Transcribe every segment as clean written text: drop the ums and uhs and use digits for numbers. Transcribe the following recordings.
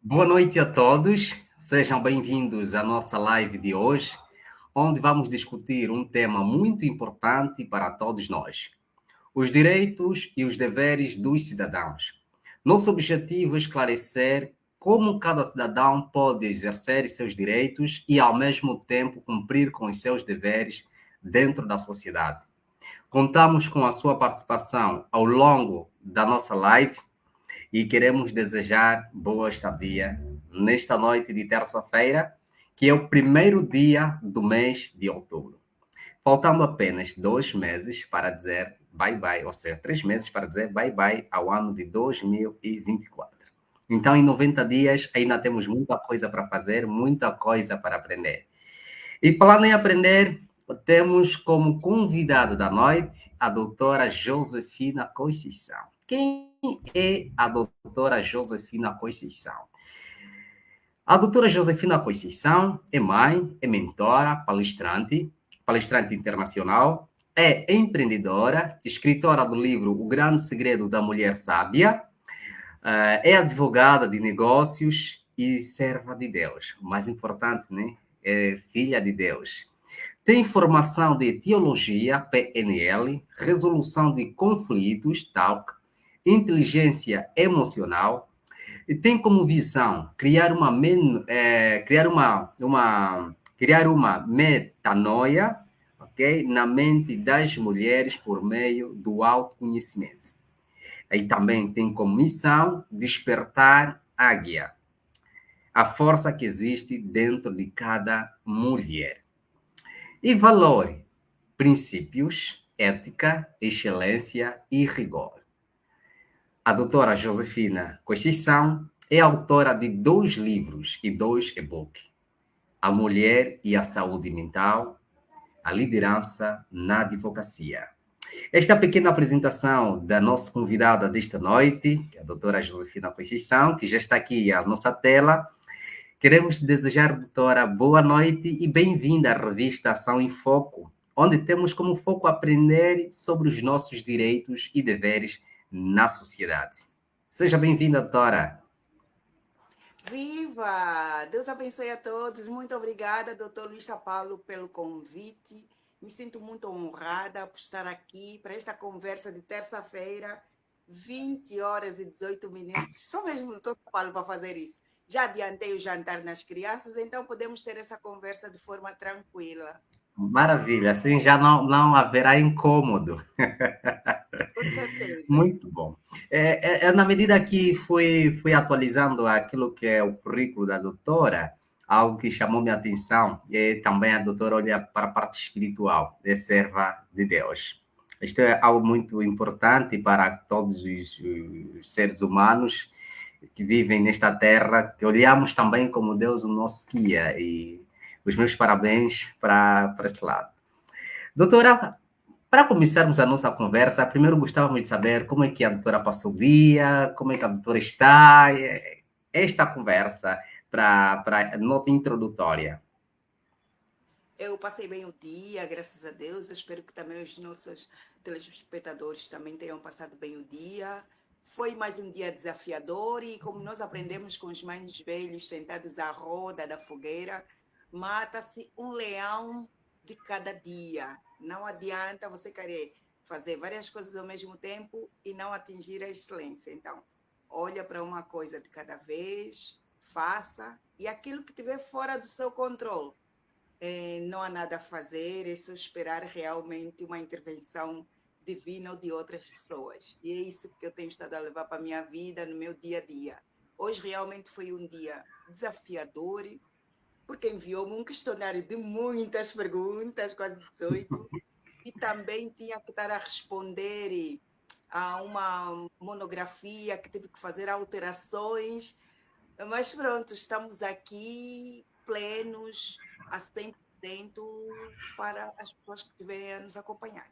Boa noite a todos, sejam bem-vindos à nossa live de hoje, onde vamos discutir um tema muito importante para todos nós: os direitos e os deveres dos cidadãos. Nosso objetivo é esclarecer como cada cidadão pode exercer seus direitos e, ao mesmo tempo, cumprir com os seus deveres dentro da sociedade. Contamos com a sua participação ao longo da nossa live e queremos desejar boa estadia nesta noite de terça-feira, que é o primeiro dia do mês de outubro. Faltando apenas 2 meses para dizer bye-bye, ou seja, 3 meses para dizer bye-bye ao ano de 2024. Então, em 90 dias, ainda temos muita coisa para fazer, muita coisa para aprender. E falando em aprender, temos como convidada da noite a doutora Josefina Conceição. Quem é a doutora Josefina Conceição? A doutora Josefina Conceição é mãe, é mentora, palestrante internacional, é empreendedora, escritora do livro O Grande Segredo da Mulher Sábia, é advogada de negócios e serva de Deus. O mais importante, né? É filha de Deus. Tem formação de teologia, PNL, resolução de conflitos, TALC, inteligência emocional, e tem como visão criar uma metanoia, ok, na mente das mulheres por meio do autoconhecimento. E também tem como missão despertar águia, a força que existe dentro de cada mulher. E valor, princípios, ética, excelência e rigor. A doutora Josefina Conceição é autora de 2 livros e 2 e-books: A Mulher e a Saúde Mental, a Liderança na Advocacia. Esta pequena apresentação da nossa convidada desta noite, que é a doutora Josefina Conceição, que já está aqui à nossa tela. Queremos desejar, doutora, boa noite e bem-vinda à revista Ação em Foco, onde temos como foco aprender sobre os nossos direitos e deveres na sociedade. Seja bem-vinda, doutora. Viva! Deus abençoe a todos. Muito obrigada, doutor Luís Paulo, pelo convite. Me sinto muito honrada por estar aqui para esta conversa de terça-feira, 20 horas e 18 minutos. Só mesmo o doutor Paulo para fazer isso. Já adiantei o jantar nas crianças, então podemos ter essa conversa de forma tranquila. Maravilha, assim já não haverá incômodo. Com certeza. Muito bom. Na medida que fui atualizando aquilo que é o currículo da doutora, algo que chamou minha atenção é também a doutora olha para a parte espiritual, é serva de Deus. Isto é algo muito importante para todos os seres humanos que vivem nesta terra, que olhamos também como Deus o nosso guia. E os meus parabéns para este lado. Doutora, para começarmos a nossa conversa, primeiro gostávamos de saber como é que a doutora passou o dia, como é que a doutora está, esta conversa para nota introdutória. Eu passei bem o dia, graças a Deus. Eu espero que também os nossos telespectadores também tenham passado bem o dia. Foi mais um dia desafiador e, como nós aprendemos com os mais velhos sentados à roda da fogueira, mata-se um leão de cada dia. Não adianta você querer fazer várias coisas ao mesmo tempo e não atingir a excelência. Então, olha para uma coisa de cada vez, faça, e aquilo que tiver fora do seu controle não há nada a fazer, é só esperar realmente uma intervenção divina ou de outras pessoas. E é isso que eu tenho estado a levar para a minha vida, no meu dia a dia. Hoje realmente foi um dia desafiador, porque enviou-me um questionário de muitas perguntas, quase 18, e também tinha que estar a responder a uma monografia que tive que fazer alterações, mas pronto, estamos aqui plenos, a 100% para as pessoas que estiverem a nos acompanhar.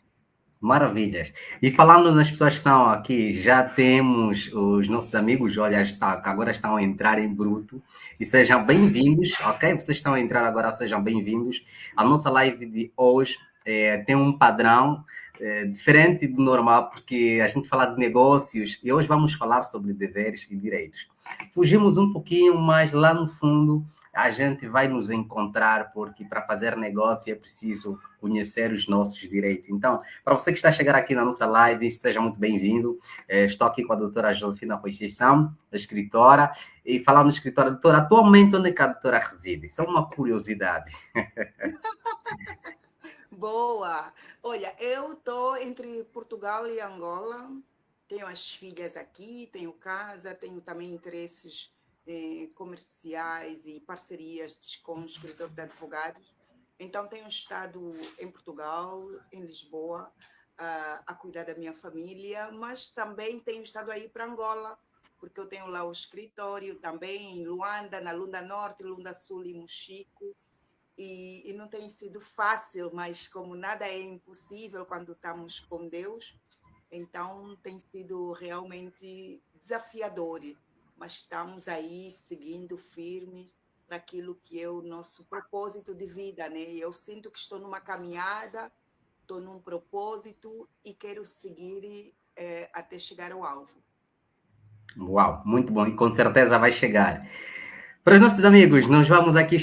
Maravilhas. E falando nas pessoas que estão aqui, já temos os nossos amigos, olha, agora estão a entrar em bruto, e sejam bem-vindos, ok? Vocês estão a entrar agora, sejam bem-vindos. A nossa live de hoje tem um padrão, diferente do normal, porque a gente fala de negócios e hoje vamos falar sobre deveres e direitos. Fugimos um pouquinho, mas lá no fundo a gente vai nos encontrar, porque para fazer negócio é preciso conhecer os nossos direitos. Então, para você que está a chegar aqui na nossa live, seja muito bem-vindo. Estou aqui com a doutora Josefina Conceição, escritora, e falando de escritora, doutora, atualmente onde é que a doutora reside? Isso é uma curiosidade. Boa! Olha, eu estou entre Portugal e Angola. Tenho as filhas aqui, tenho casa, tenho também interesses comerciais e parcerias com o escritor de advogados. Então, tenho estado em Portugal, em Lisboa, a cuidar da minha família, mas também tenho estado aí para Angola, porque eu tenho lá o escritório também em Luanda, na Lunda Norte, Lunda Sul e Mochico. E não tem sido fácil, mas como nada é impossível quando estamos com Deus, então tem sido realmente desafiador, mas estamos aí seguindo firmes para aquilo que é o nosso propósito de vida, né? Eu sinto que estou numa caminhada, estou num propósito e quero seguir até chegar ao alvo. Uau, muito bom, e com certeza vai chegar. Para os nossos amigos, nós vamos aqui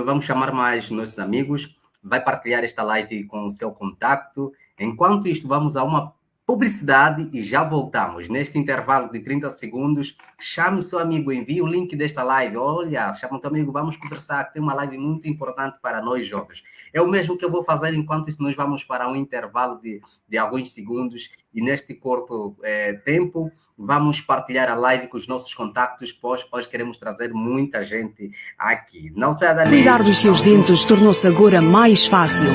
vamos chamar mais nossos amigos, vai partilhar esta live com o seu contacto. Enquanto isto, vamos a uma publicidade e já voltamos. Neste intervalo de 30 segundos, chame seu amigo, envie o link desta live. Olha, chama o teu amigo, vamos conversar, que tem uma live muito importante para nós jovens. É o mesmo que eu vou fazer enquanto isso, nós vamos para um intervalo de alguns segundos e neste curto tempo, vamos partilhar a live com os nossos contactos, pois hoje queremos trazer muita gente aqui. Não saia dali. Cuidar dos seus dentes tornou-se agora mais fácil.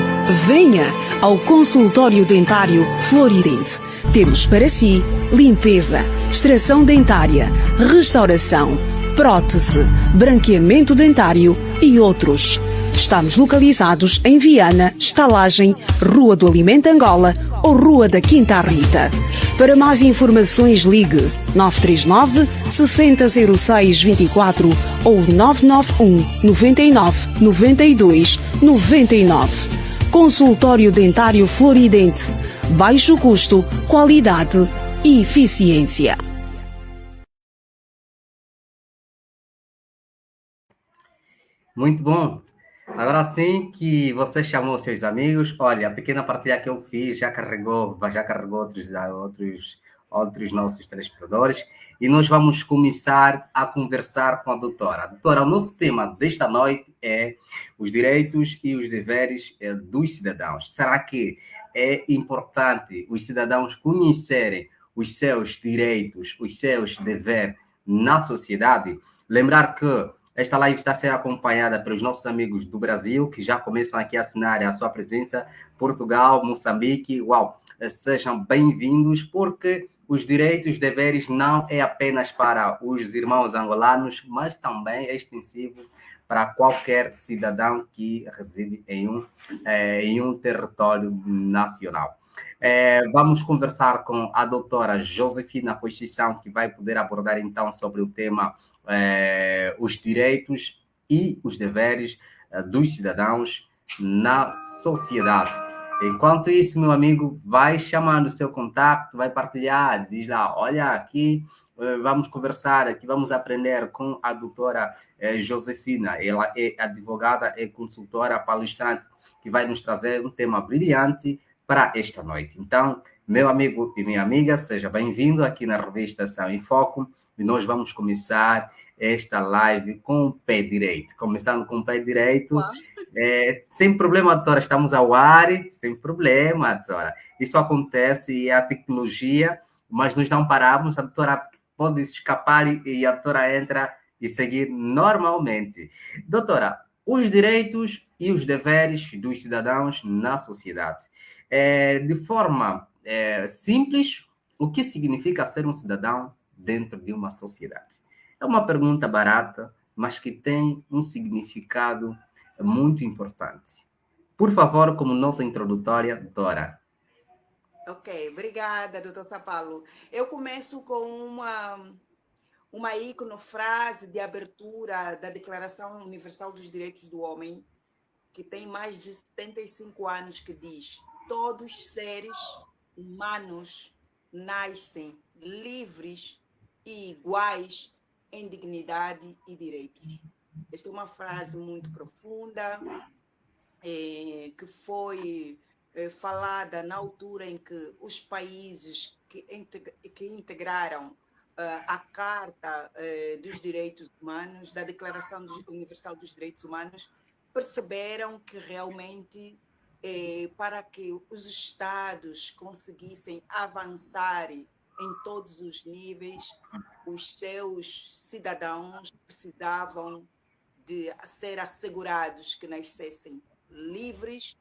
Venha ao consultório dentário Floridente. Temos para si limpeza, extração dentária, restauração, prótese, branqueamento dentário e outros. Estamos localizados em Viana, Estalagem, Rua do Alimento Angola ou Rua da Quinta Rita. Para mais informações, ligue 939 6006 24 ou 991 99 92 99. Consultório Dentário Floridente. Baixo custo, qualidade e eficiência. Muito bom. Agora sim que você chamou seus amigos, olha, a pequena partilha que eu fiz já carregou outros nossos telespectadores e nós vamos começar a conversar com a doutora. Doutora, o nosso tema desta noite é os direitos e os deveres dos cidadãos. Será que é importante os cidadãos conhecerem os seus direitos, os seus deveres na sociedade? Lembrar que esta live está sendo acompanhada pelos nossos amigos do Brasil, que já começam aqui a assinar a sua presença, Portugal, Moçambique, uau, sejam bem-vindos, porque os direitos e deveres não é apenas para os irmãos angolanos, mas também é extensivo para qualquer cidadão que reside em um território nacional. Vamos conversar com a doutora Josefina Conceição, que vai poder abordar então sobre o tema os direitos e os deveres dos cidadãos na sociedade. Enquanto isso, meu amigo, vai chamando o seu contato, vai partilhar, diz lá, olha, aqui vamos conversar, aqui vamos aprender com a doutora Josefina. Ela é advogada, é consultora, palestrante, que vai nos trazer um tema brilhante para esta noite. Então, meu amigo e minha amiga, seja bem-vindo aqui na revista Ação em Foco. E nós vamos começar esta live com o pé direito. Começando com o pé direito, sem problema, doutora, estamos ao ar, sem problema, doutora. Isso acontece e é a tecnologia, mas nós não paramos, a doutora pode escapar e a doutora entra e seguir normalmente. Doutora, os direitos e os deveres dos cidadãos na sociedade. De forma simples, o que significa ser um cidadão dentro de uma sociedade? É uma pergunta barata, mas que tem um significado muito importante. Por favor, como nota introdutória, Dora. Ok, obrigada, doutor Sapalo. Eu começo com uma iconofrase de abertura da Declaração Universal dos Direitos do Homem, que tem mais de 75 anos, que diz: todos os seres humanos nascem livres e iguais em dignidade e direitos. Esta é uma frase muito profunda, que foi falada na altura em que os países que integraram a Carta dos Direitos Humanos, da Declaração Universal dos Direitos Humanos, perceberam que realmente, para que os Estados conseguissem avançar em todos os níveis, os seus cidadãos precisavam de ser assegurados que nascessem livres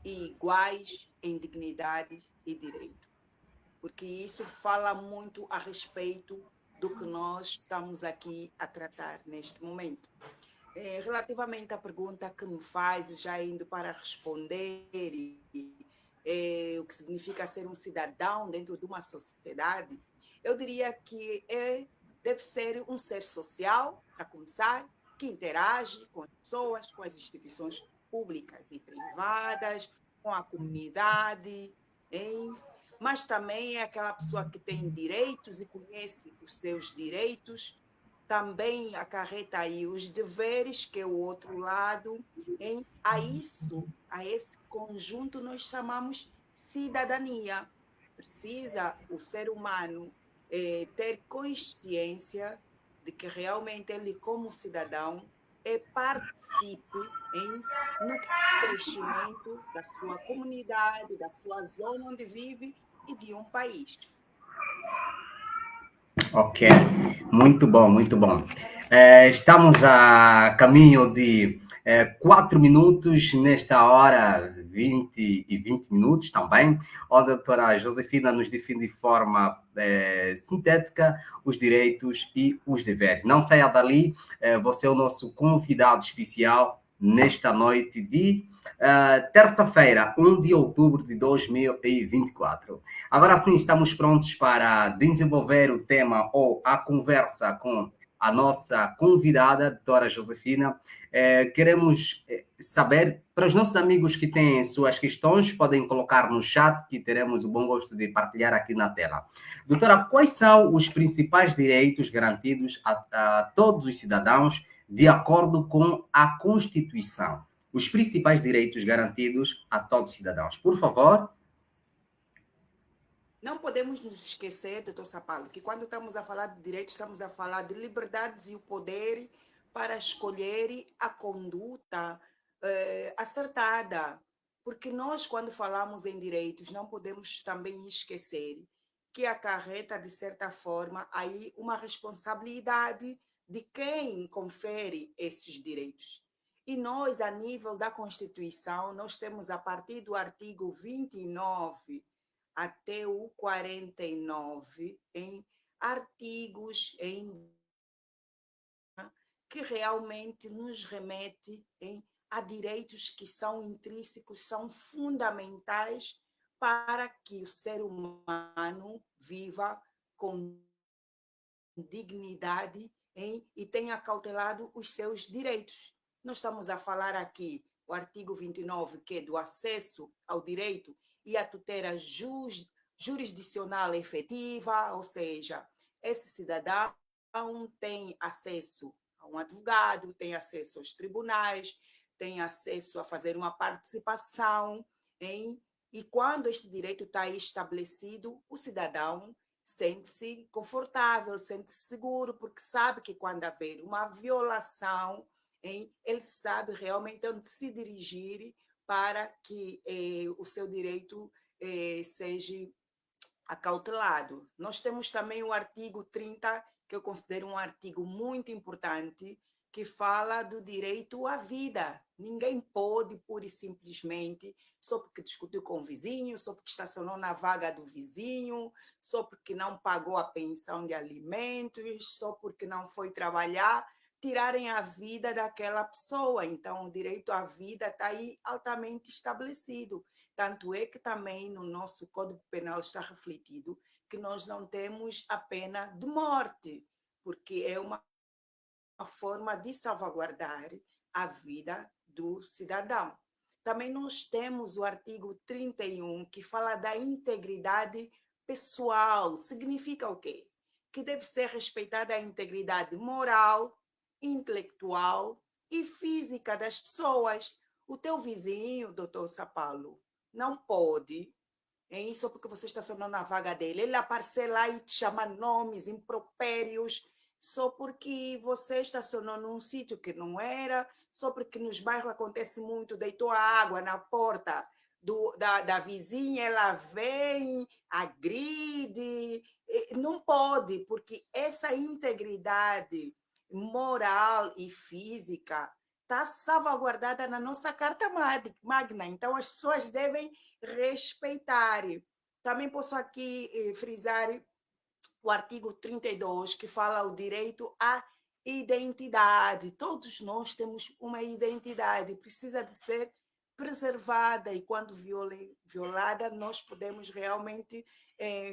e iguais em dignidade e direito. Porque isso fala muito a respeito do que nós estamos aqui a tratar neste momento. Relativamente à pergunta que me faz, já indo para responder, o que significa ser um cidadão dentro de uma sociedade, eu diria que deve ser um ser social, para começar, que interage com as pessoas, com as instituições públicas e privadas, com a comunidade, mas também é aquela pessoa que tem direitos e conhece os seus direitos, também acarreta aí os deveres, que é o outro lado, a esse conjunto nós chamamos cidadania. Precisa o ser humano ter consciência de que realmente ele, como cidadão, participe no crescimento da sua comunidade, da sua zona onde vive e de um país. Ok, muito bom, muito bom. Estamos a caminho de 4 minutos, nesta hora 20 minutos também, onde a doutora Josefina nos define de forma sintética os direitos e os deveres. Não saia dali, você é o nosso convidado especial nesta noite de terça-feira, 1 de outubro de 2024. Agora sim, estamos prontos para desenvolver o tema ou a conversa com a nossa convidada, a doutora Josefina. Queremos saber, para os nossos amigos que têm suas questões, podem colocar no chat, que teremos o bom gosto de partilhar aqui na tela. Doutora, quais são os principais direitos garantidos a todos os cidadãos de acordo com a Constituição? Os principais direitos garantidos a todos os cidadãos. Por favor. Não podemos nos esquecer, doutor Sapalo, que quando estamos a falar de direitos, estamos a falar de liberdades e o poder para escolher a conduta acertada. Porque nós, quando falamos em direitos, não podemos também esquecer que acarreta, de certa forma, aí uma responsabilidade de quem confere esses direitos. E nós, a nível da Constituição, nós temos, a partir do artigo 29 até o 49, artigos que realmente nos remete a direitos que são intrínsecos, são fundamentais para que o ser humano viva com dignidade e tenha cautelado os seus direitos. Nós estamos a falar aqui o artigo 29, que é do acesso ao direito e a tutela jurisdicional efetiva, ou seja, esse cidadão tem acesso a um advogado, tem acesso aos tribunais, tem acesso a fazer uma participação, e quando este direito está estabelecido, o cidadão sente-se confortável, sente-se seguro, porque sabe que quando haver uma violação, ele sabe realmente onde se dirigir para que o seu direito seja acautelado. Nós temos também o artigo 30, que eu considero um artigo muito importante, que fala do direito à vida. Ninguém pode, pura e simplesmente, só porque discutiu com o vizinho, só porque estacionou na vaga do vizinho, só porque não pagou a pensão de alimentos, só porque não foi trabalhar, tirarem a vida daquela pessoa. Então, o direito à vida está aí altamente estabelecido. Tanto é que também no nosso Código Penal está refletido que nós não temos a pena de morte, porque é uma forma de salvaguardar a vida do cidadão. também nós temos o artigo 31, que fala da integridade pessoal. Significa o quê? Que deve ser respeitada a integridade moral, intelectual e física das pessoas. O teu vizinho, doutor Sapalo, não pode, hein, só porque você estacionou na vaga dele, ele aparecer lá e te chamar nomes impropérios, só porque você estacionou num sítio que não era, só porque nos bairros acontece muito, deitou a água na porta da vizinha, ela vem, agride. Não pode, porque essa integridade moral e física está salvaguardada na nossa Carta Magna. Então, as pessoas devem respeitar. Também posso aqui frisar o artigo 32, que fala o direito à identidade. Todos nós temos uma identidade, precisa de ser preservada, e quando violada, nós podemos realmente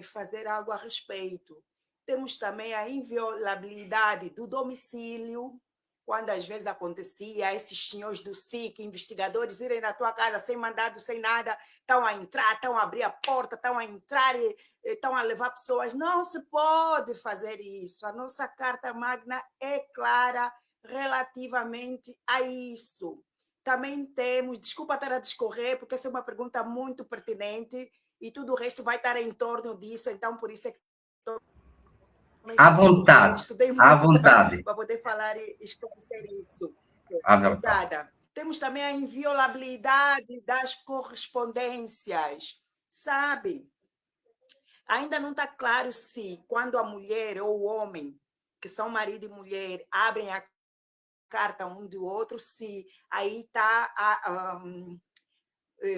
fazer algo a respeito. Temos também a inviolabilidade do domicílio, quando às vezes acontecia esses senhores do SIC, investigadores, irem na tua casa sem mandado, sem nada, estão a entrar, estão a abrir a porta, estão a entrar e estão a levar pessoas. Não se pode fazer isso. A nossa Carta Magna é clara relativamente a isso. Também temos, desculpa estar a discorrer, porque essa é uma pergunta muito pertinente e tudo o resto vai estar em torno disso, então por isso é que à vontade, estudei à muito vontade. para poder falar e esclarecer isso. À vontade. Obrigada. Temos também a inviolabilidade das correspondências, sabe? Ainda não está claro se, quando a mulher ou o homem, que são marido e mulher, abrem a carta um do outro, se aí está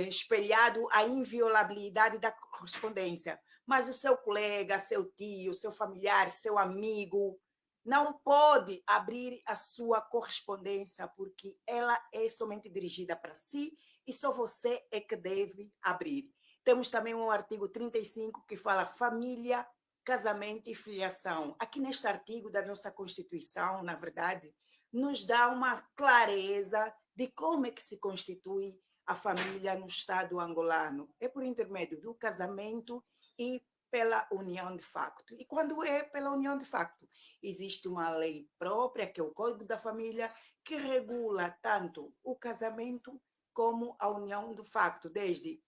espelhado a inviolabilidade da correspondência. Mas o seu colega, seu tio, seu familiar, seu amigo, não pode abrir a sua correspondência, porque ela é somente dirigida para si e só você é que deve abrir. Temos também um artigo 35 que fala família, casamento e filiação. Aqui neste artigo da nossa Constituição, na verdade, nos dá uma clareza de como é que se constitui a família no Estado angolano. É por intermédio do casamento e pela união de facto. E quando é pela união de facto, existe uma lei própria, que é o Código da Família, que regula tanto o casamento como a união de facto, desde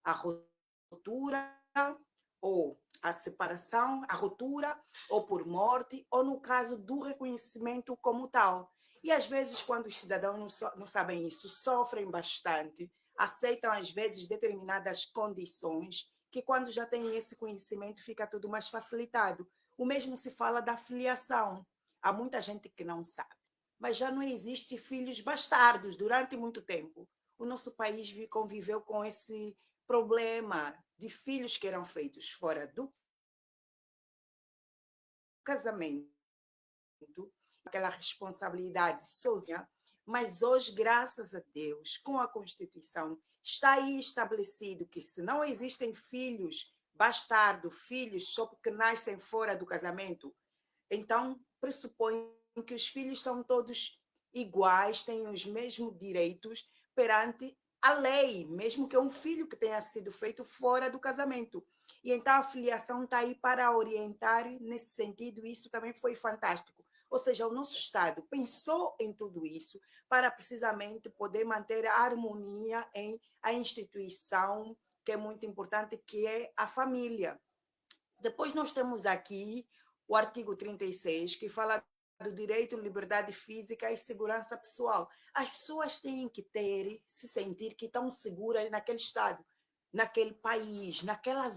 a ruptura ou a separação, a ruptura, ou por morte, ou no caso do reconhecimento como tal. E às vezes, quando os cidadãos não sabem isso, sofrem bastante, aceitam às vezes determinadas condições, que quando já têm esse conhecimento fica tudo mais facilitado. O mesmo se fala da filiação. Há muita gente que não sabe, mas já não existe filhos bastardos durante muito tempo. O nosso país conviveu com esse problema de filhos que eram feitos fora do casamento, aquela responsabilidade sozinha, mas hoje, graças a Deus, com a Constituição, está aí estabelecido que se não existem filhos bastardo, filhos só porque nascem fora do casamento, então pressupõe que os filhos são todos iguais, têm os mesmos direitos perante a lei, mesmo que é um filho que tenha sido feito fora do casamento. E então a filiação está aí para orientar nesse sentido, e isso também foi fantástico. Ou seja, o nosso Estado pensou em tudo isso para precisamente poder manter a harmonia em a instituição, que é muito importante, que é a família. Depois nós temos aqui o artigo 36, que fala do direito, liberdade física e segurança pessoal. As pessoas têm que ter, se sentir que estão seguras naquele estado, naquele país, naquela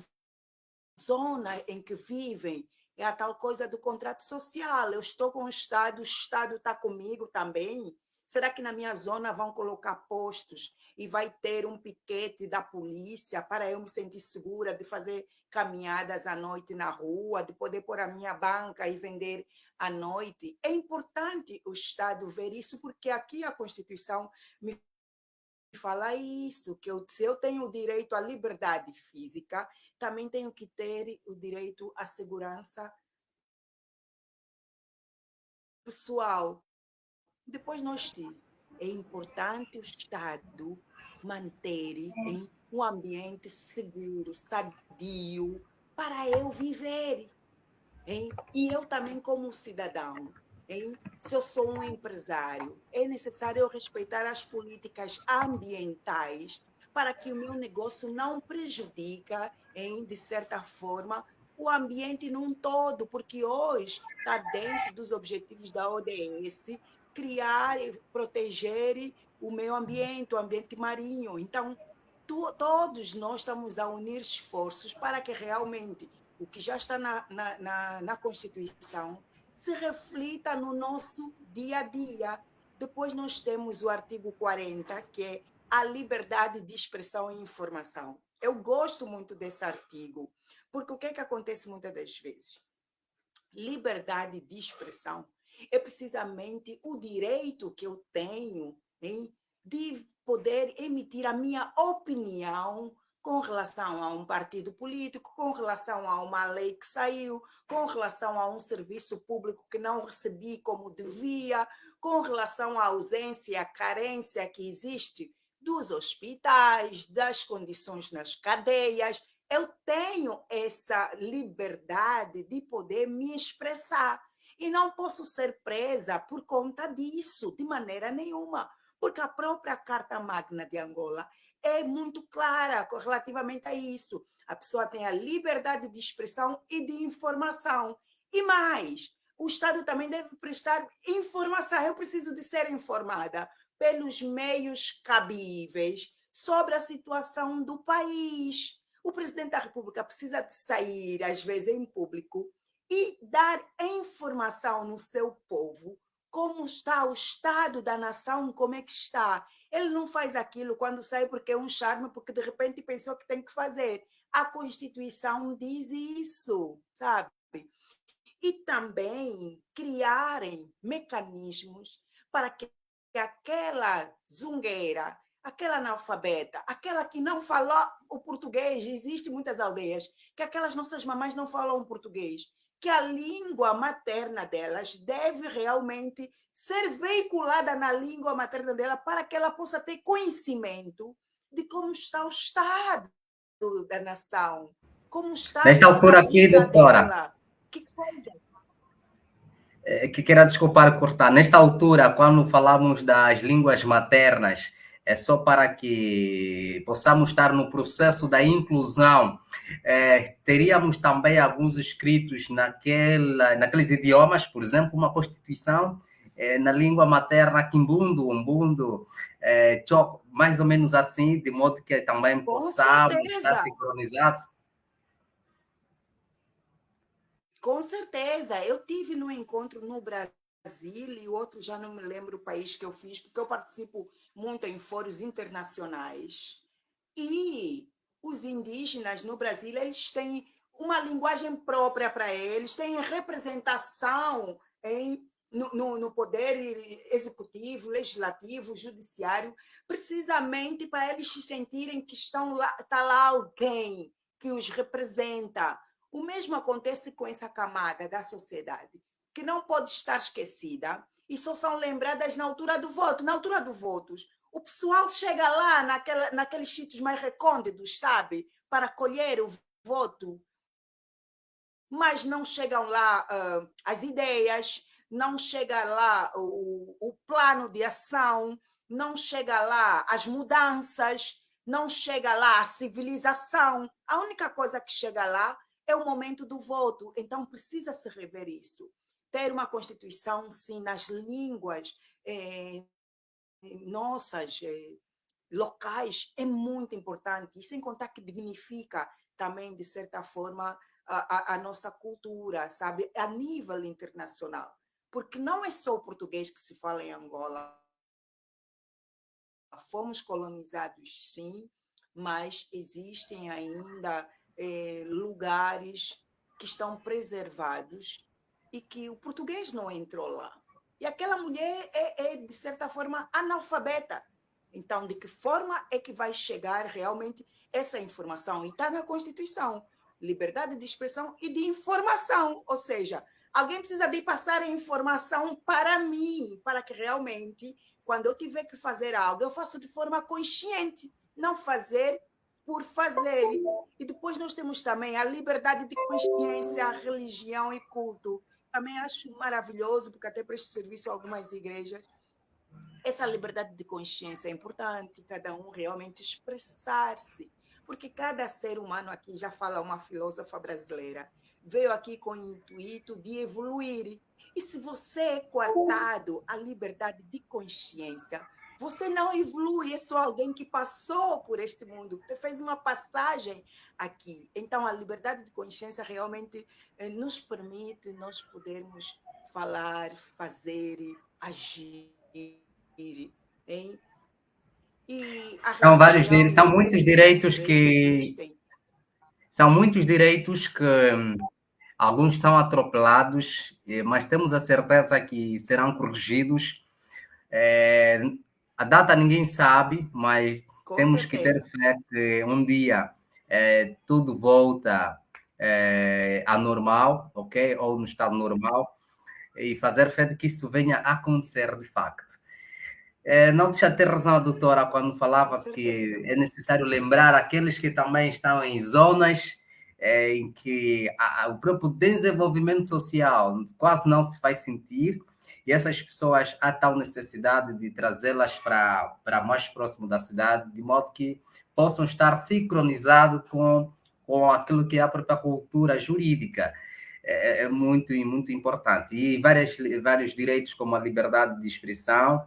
zona em que vivem. É a tal coisa do contrato social. Eu estou com o Estado está comigo também. Será que na minha zona vão colocar postos e vai ter um piquete da polícia para eu me sentir segura de fazer caminhadas à noite na rua, de poder pôr a minha banca e vender à noite? É importante o Estado ver isso, porque aqui a Constituição me fala isso, que se eu tenho o direito à liberdade física, também tenho que ter o direito à segurança pessoal. Depois nós é importante o Estado manter um ambiente seguro, sadio, para eu viver. E eu também, como cidadão, se eu sou um empresário, é necessário eu respeitar as políticas ambientais para que o meu negócio não prejudique, de certa forma, o ambiente num todo, porque hoje está dentro dos objetivos da ODS criar e proteger o meio ambiente, o ambiente marinho. Então, todos nós estamos a unir esforços para que realmente o que já está na Constituição se reflita no nosso dia a dia. Depois nós temos o artigo 40, que é a liberdade de expressão e informação. Eu gosto muito desse artigo, porque o que é que acontece muitas das vezes? Liberdade de expressão é precisamente o direito que eu tenho, de poder emitir a minha opinião com relação a um partido político, com relação a uma lei que saiu, com relação a um serviço público que não recebi como devia, com relação à ausência, à carência que existe dos hospitais, das condições nas cadeias. Eu tenho essa liberdade de poder me expressar e não posso ser presa por conta disso, de maneira nenhuma, porque a própria Carta Magna de Angola é muito clara relativamente a isso. A pessoa tem a liberdade de expressão e de informação. E mais, o Estado também deve prestar informação. Eu preciso de ser informada pelos meios cabíveis sobre a situação do país. O presidente da República precisa de sair, às vezes, em público e dar informação no seu povo, como está o estado da nação, como é que está. Ele não faz aquilo quando sai porque é um charme, porque de repente pensou que tem que fazer. A Constituição diz isso, sabe? E também criarem mecanismos para que aquela zungueira, aquela analfabeta, aquela que não fala o português, existem muitas aldeias que aquelas nossas mamães não falam português, que a língua materna delas deve realmente ser veiculada na língua materna dela para que ela possa ter conhecimento de como está o estado da nação, como está Nesta altura a aqui, vida doutora, dela. Que coisa! que quero desculpar cortar. Nesta altura, quando falamos das línguas maternas, é só para que possamos estar no processo da inclusão. Teríamos também alguns escritos naqueles idiomas, por exemplo, uma constituição na língua materna quimbundo, umbundo, choco, mais ou menos assim, de modo que também Com possamos estar certeza! sincronizados. Com certeza, eu tive no encontro no Brasil e o outro já não me lembro o país que eu fiz, porque eu participo muito em fóruns internacionais. E os indígenas no Brasil, eles têm uma linguagem própria para eles, têm representação no poder executivo, legislativo, judiciário, precisamente para eles se sentirem que está lá alguém que os representa. O mesmo acontece com essa camada da sociedade, que não pode estar esquecida e só são lembradas na altura do voto. Na altura do voto, o pessoal chega lá naqueles sítios mais recônditos, sabe, para colher o voto, mas não chegam lá as ideias, não chega lá o plano de ação, não chega lá as mudanças, não chega lá a civilização. A única coisa que chega lá é o momento do voto. Então, precisa se rever isso. Ter uma Constituição, sim, nas línguas nossas, locais, é muito importante. E sem contar que dignifica também, de certa forma, a nossa cultura, sabe? A nível internacional. Porque não é só o português que se fala em Angola. Fomos colonizados, sim, mas existem ainda lugares que estão preservados e que o português não entrou lá. E aquela mulher de certa forma, analfabeta. Então, de que forma é que vai chegar realmente essa informação? E está na Constituição. Liberdade de expressão e de informação. Ou seja, Alguém precisa de passar a informação para mim, para que realmente, quando eu tiver que fazer algo, eu faço de forma consciente, não fazer por fazer. E depois nós temos também a liberdade de consciência, religião e culto. Também acho maravilhoso, porque até presto serviço a algumas igrejas. Essa liberdade de consciência é importante, cada um realmente expressar-se, porque cada ser humano aqui, já fala uma filósofa brasileira, veio aqui com o intuito de evoluir. E se você é coartado a liberdade de consciência, você não evolui, é só alguém que passou por este mundo, que fez uma passagem aqui. Então, a liberdade de consciência realmente nos permite nós podermos falar, fazer, agir, hein? E a São vários direitos, religião, as igrejas existem. são muitos direitos que alguns são atropelados, mas temos a certeza que serão corrigidos. É, a data ninguém sabe, mas Com temos que ter certeza. fé que um dia tudo volta a normal, ok? Ou no estado normal, e fazer fé de que isso venha a acontecer de facto. Não deixa de ter razão a doutora quando Com falava que certeza. é necessário lembrar aqueles que também estão em zonas em que o próprio desenvolvimento social quase não se faz sentir, e essas pessoas há tal necessidade de trazê-las para mais próximo da cidade, de modo que possam estar sincronizados com aquilo que é a própria cultura jurídica. É muito, muito importante. E vários direitos, como a liberdade de expressão,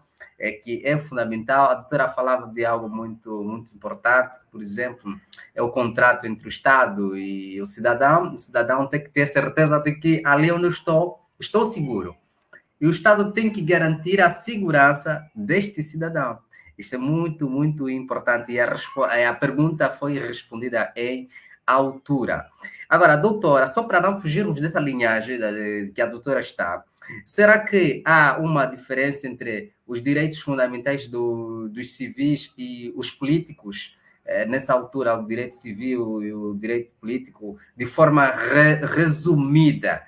que é fundamental. A doutora falava de algo muito, muito importante, por exemplo, é o contrato entre o Estado e o cidadão. O cidadão tem que ter certeza de que ali onde eu estou seguro. E o Estado tem que garantir a segurança deste cidadão. Isso é muito, muito importante. E a pergunta foi respondida em altura. Agora, doutora, só para não fugirmos dessa linhagem que a doutora está, será que há uma diferença entre os direitos fundamentais dos civis e os políticos? Nessa altura, o direito civil e o direito político, de forma resumida.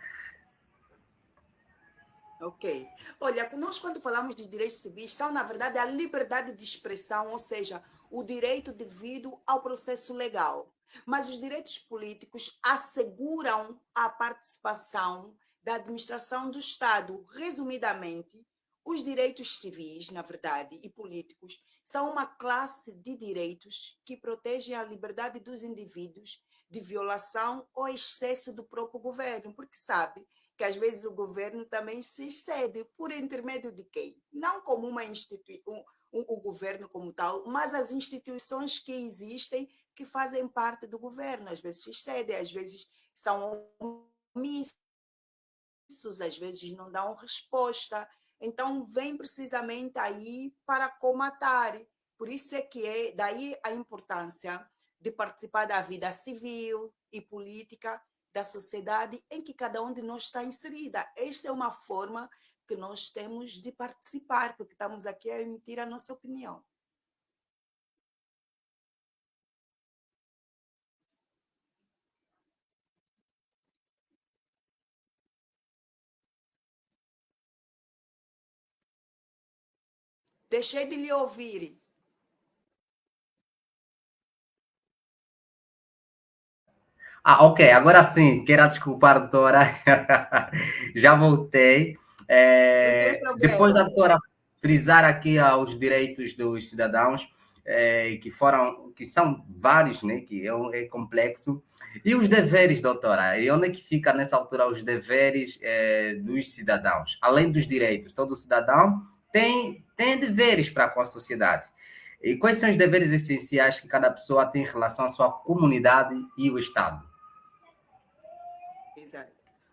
Ok. Olha, nós quando falamos de direitos civis, são, na verdade, a liberdade de expressão, ou seja, o direito devido ao processo legal. Mas os direitos políticos asseguram a participação da administração do Estado. Resumidamente, os direitos civis, na verdade, e políticos, são uma classe de direitos que protegem a liberdade dos indivíduos de violação ou excesso do próprio governo, porque sabe que às vezes o governo também se excede por intermédio de quem? Não como uma instituição, o governo como tal, mas as instituições que existem que fazem parte do governo. Às vezes se excedem, às vezes são omissos, às vezes não dão resposta. Então, vem precisamente aí para comatar. Por isso é que é daí a importância de participar da vida civil e política da sociedade em que cada um de nós está inserida. Esta é uma forma que nós temos de participar, porque estamos aqui a emitir a nossa opinião. Deixei de lhe ouvir. Ok, agora sim, quero desculpar, doutora. Já voltei. Não tem Depois da problema. doutora frisar aqui os direitos dos cidadãos, que são vários, né? Que é complexo. E os deveres, doutora? E onde é que fica nessa altura os deveres dos cidadãos? Além dos direitos, todo cidadão tem deveres para com a sociedade. E quais são os deveres essenciais que cada pessoa tem em relação à sua comunidade e o Estado? Exato.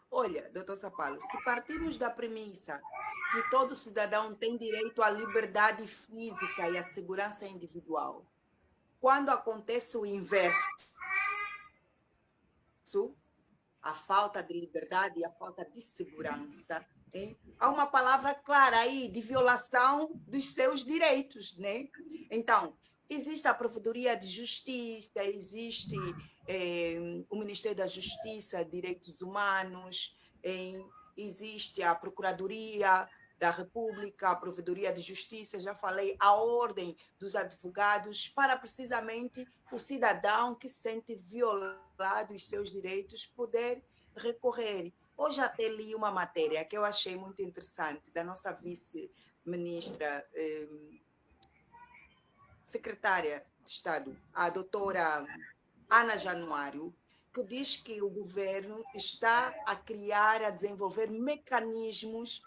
Olha, doutor Sapalo, se partirmos da premissa que todo cidadão tem direito à liberdade física e à segurança individual, quando acontece o inverso, a falta de liberdade e a falta de segurança, hein? Há uma palavra clara aí de violação dos seus direitos, né? Então, existe a Provedoria de Justiça, existe o Ministério da Justiça, Direitos Humanos, hein? existe a Procuradoria da República, a Provedoria de Justiça, já falei, a Ordem dos Advogados, para precisamente o cidadão que sente violado os seus direitos poder recorrer. Hoje até li uma matéria que eu achei muito interessante, da nossa vice-ministra, secretária de Estado, a doutora Ana Januário, que diz que o governo está a criar, a desenvolver mecanismos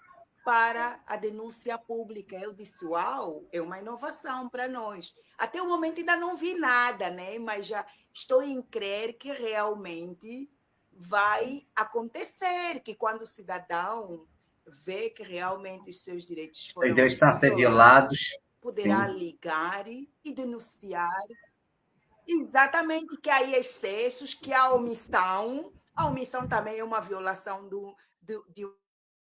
para a denúncia pública. Eu disse, uau, é uma inovação para nós. Até o momento ainda não vi nada, né? Mas já estou em crer que realmente vai acontecer, que quando o cidadão vê que realmente os seus direitos Os foram direitos estão a ser violados, violados. poderá Sim. ligar e denunciar. Exatamente, que há excessos, que há omissão. A omissão também é uma violação de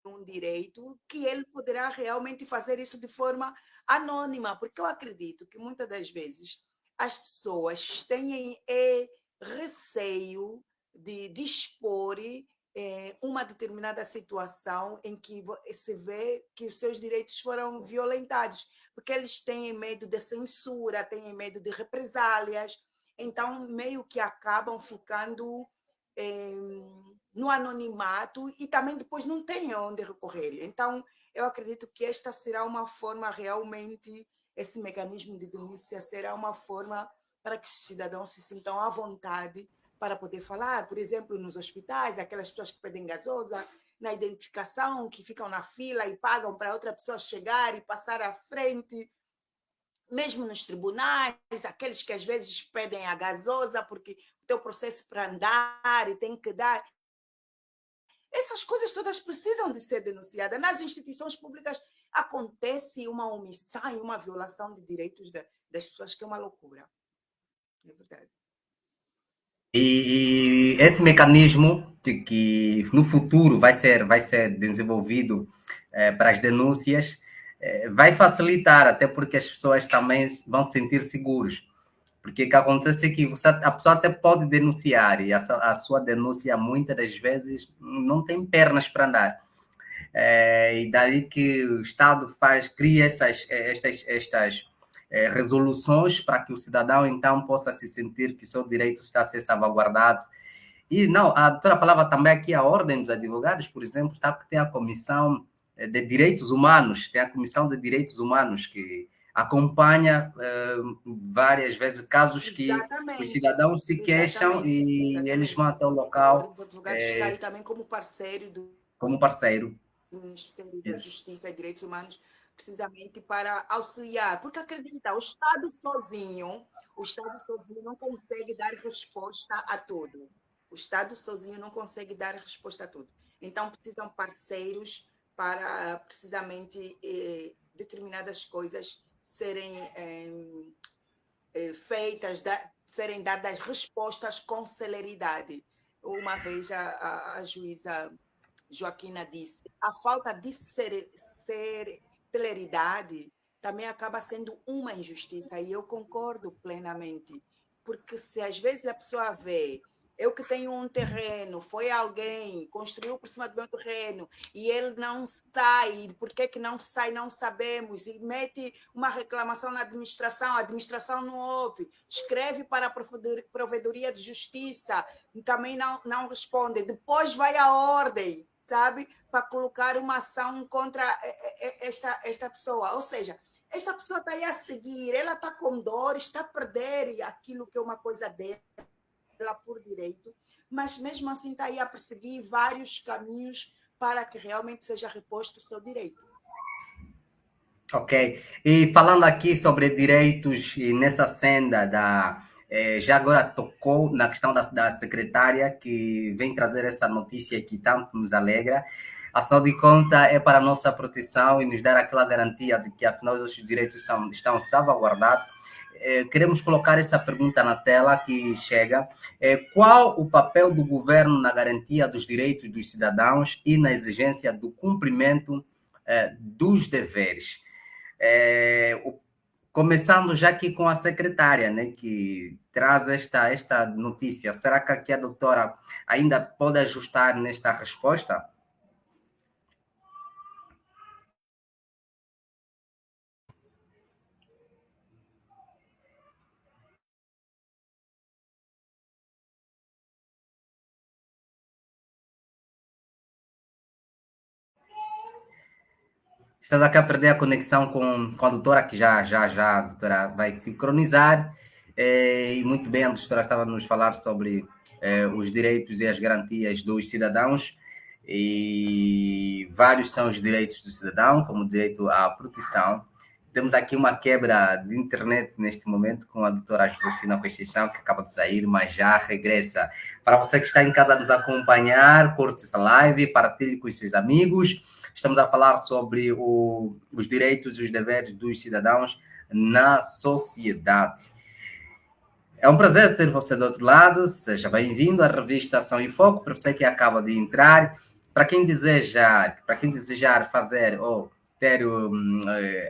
um direito, que ele poderá realmente fazer isso de forma anônima, porque eu acredito que muitas das vezes as pessoas têm receio de dispor uma determinada situação em que se vê que os seus direitos foram violentados, porque eles têm medo de censura, têm medo de represálias, então meio que acabam ficando no anonimato e também depois não têm onde recorrer. Então, eu acredito que esta será uma forma realmente, esse mecanismo de denúncia será uma forma para que os cidadãos se sintam à vontade para poder falar, por exemplo, nos hospitais, aquelas pessoas que pedem gasosa, na identificação, que ficam na fila e pagam para outra pessoa chegar e passar à frente, mesmo nos tribunais, aqueles que às vezes pedem a gasosa porque o teu processo para andar e tem que dar. Essas coisas todas precisam de ser denunciadas. Nas instituições públicas acontece uma omissão e uma violação de direitos das pessoas, que é uma loucura. É verdade. E esse mecanismo que no futuro vai ser desenvolvido para as denúncias vai facilitar, até porque as pessoas também vão se sentir seguros. Porque o que acontece é que a pessoa até pode denunciar e a sua denúncia muitas das vezes não tem pernas para andar. E daí que o Estado cria estas resoluções para que o cidadão então possa se sentir que o seu direito está a ser salvaguardado. E não, a doutora falava também aqui a Ordem dos Advogados, por exemplo, tem a Comissão de Direitos Humanos, tem a Comissão de Direitos Humanos que acompanha várias vezes casos que os cidadãos se queixam e eles vão até o A Ordem local dos Advogados está aí também como parceiro como parceiro. Ministério da Justiça e Direitos Humanos, precisamente para auxiliar, porque acredita, o Estado sozinho não consegue dar resposta a tudo. O Estado sozinho não consegue dar resposta a tudo. Então, precisam parceiros para precisamente determinadas coisas serem feitas, serem dadas respostas com celeridade. Uma vez a juíza Joaquina disse, a falta de celeridade também acaba sendo uma injustiça, e eu concordo plenamente, porque se às vezes a pessoa vê, eu que tenho um terreno, foi alguém, construiu por cima do meu terreno, e ele não sai, por que não sai, não sabemos, e mete uma reclamação na administração, a administração não ouve, escreve para a Provedoria de Justiça, também não responde, depois vai à ordem, sabe, para colocar uma ação contra esta pessoa. Ou seja, esta pessoa está aí a seguir, ela está com dor, está a perder aquilo que é uma coisa dela por direito, mas mesmo assim está aí a perseguir vários caminhos para que realmente seja reposto o seu direito. Ok. E falando aqui sobre direitos e nessa senda já agora tocou na questão da secretária que vem trazer essa notícia que tanto nos alegra. Afinal de contas, é para a nossa proteção e nos dar aquela garantia de que, afinal, os direitos estão salvaguardados. Queremos colocar essa pergunta na tela que chega. Qual o papel do governo na garantia dos direitos dos cidadãos e na exigência do cumprimento dos deveres? Começando já aqui com a secretária, né, que traz esta notícia. Será que aqui a doutora ainda pode ajustar nesta resposta? Estamos aqui a perder a conexão com a doutora, que já a doutora vai sincronizar. E muito bem, a doutora estava a nos falar sobre os direitos e as garantias dos cidadãos. E vários são os direitos do cidadão, como o direito à proteção. Temos aqui uma quebra de internet neste momento com a doutora Josefina Conceição, que acaba de sair, mas já regressa. Para você que está em casa a nos acompanhar, curte essa live, partilhe com os seus amigos. Estamos a falar sobre os direitos e os deveres dos cidadãos na sociedade. É um prazer ter você do outro lado. Seja bem-vindo à revista Ação e Foco. Para você que acaba de entrar, para quem desejar fazer ou ter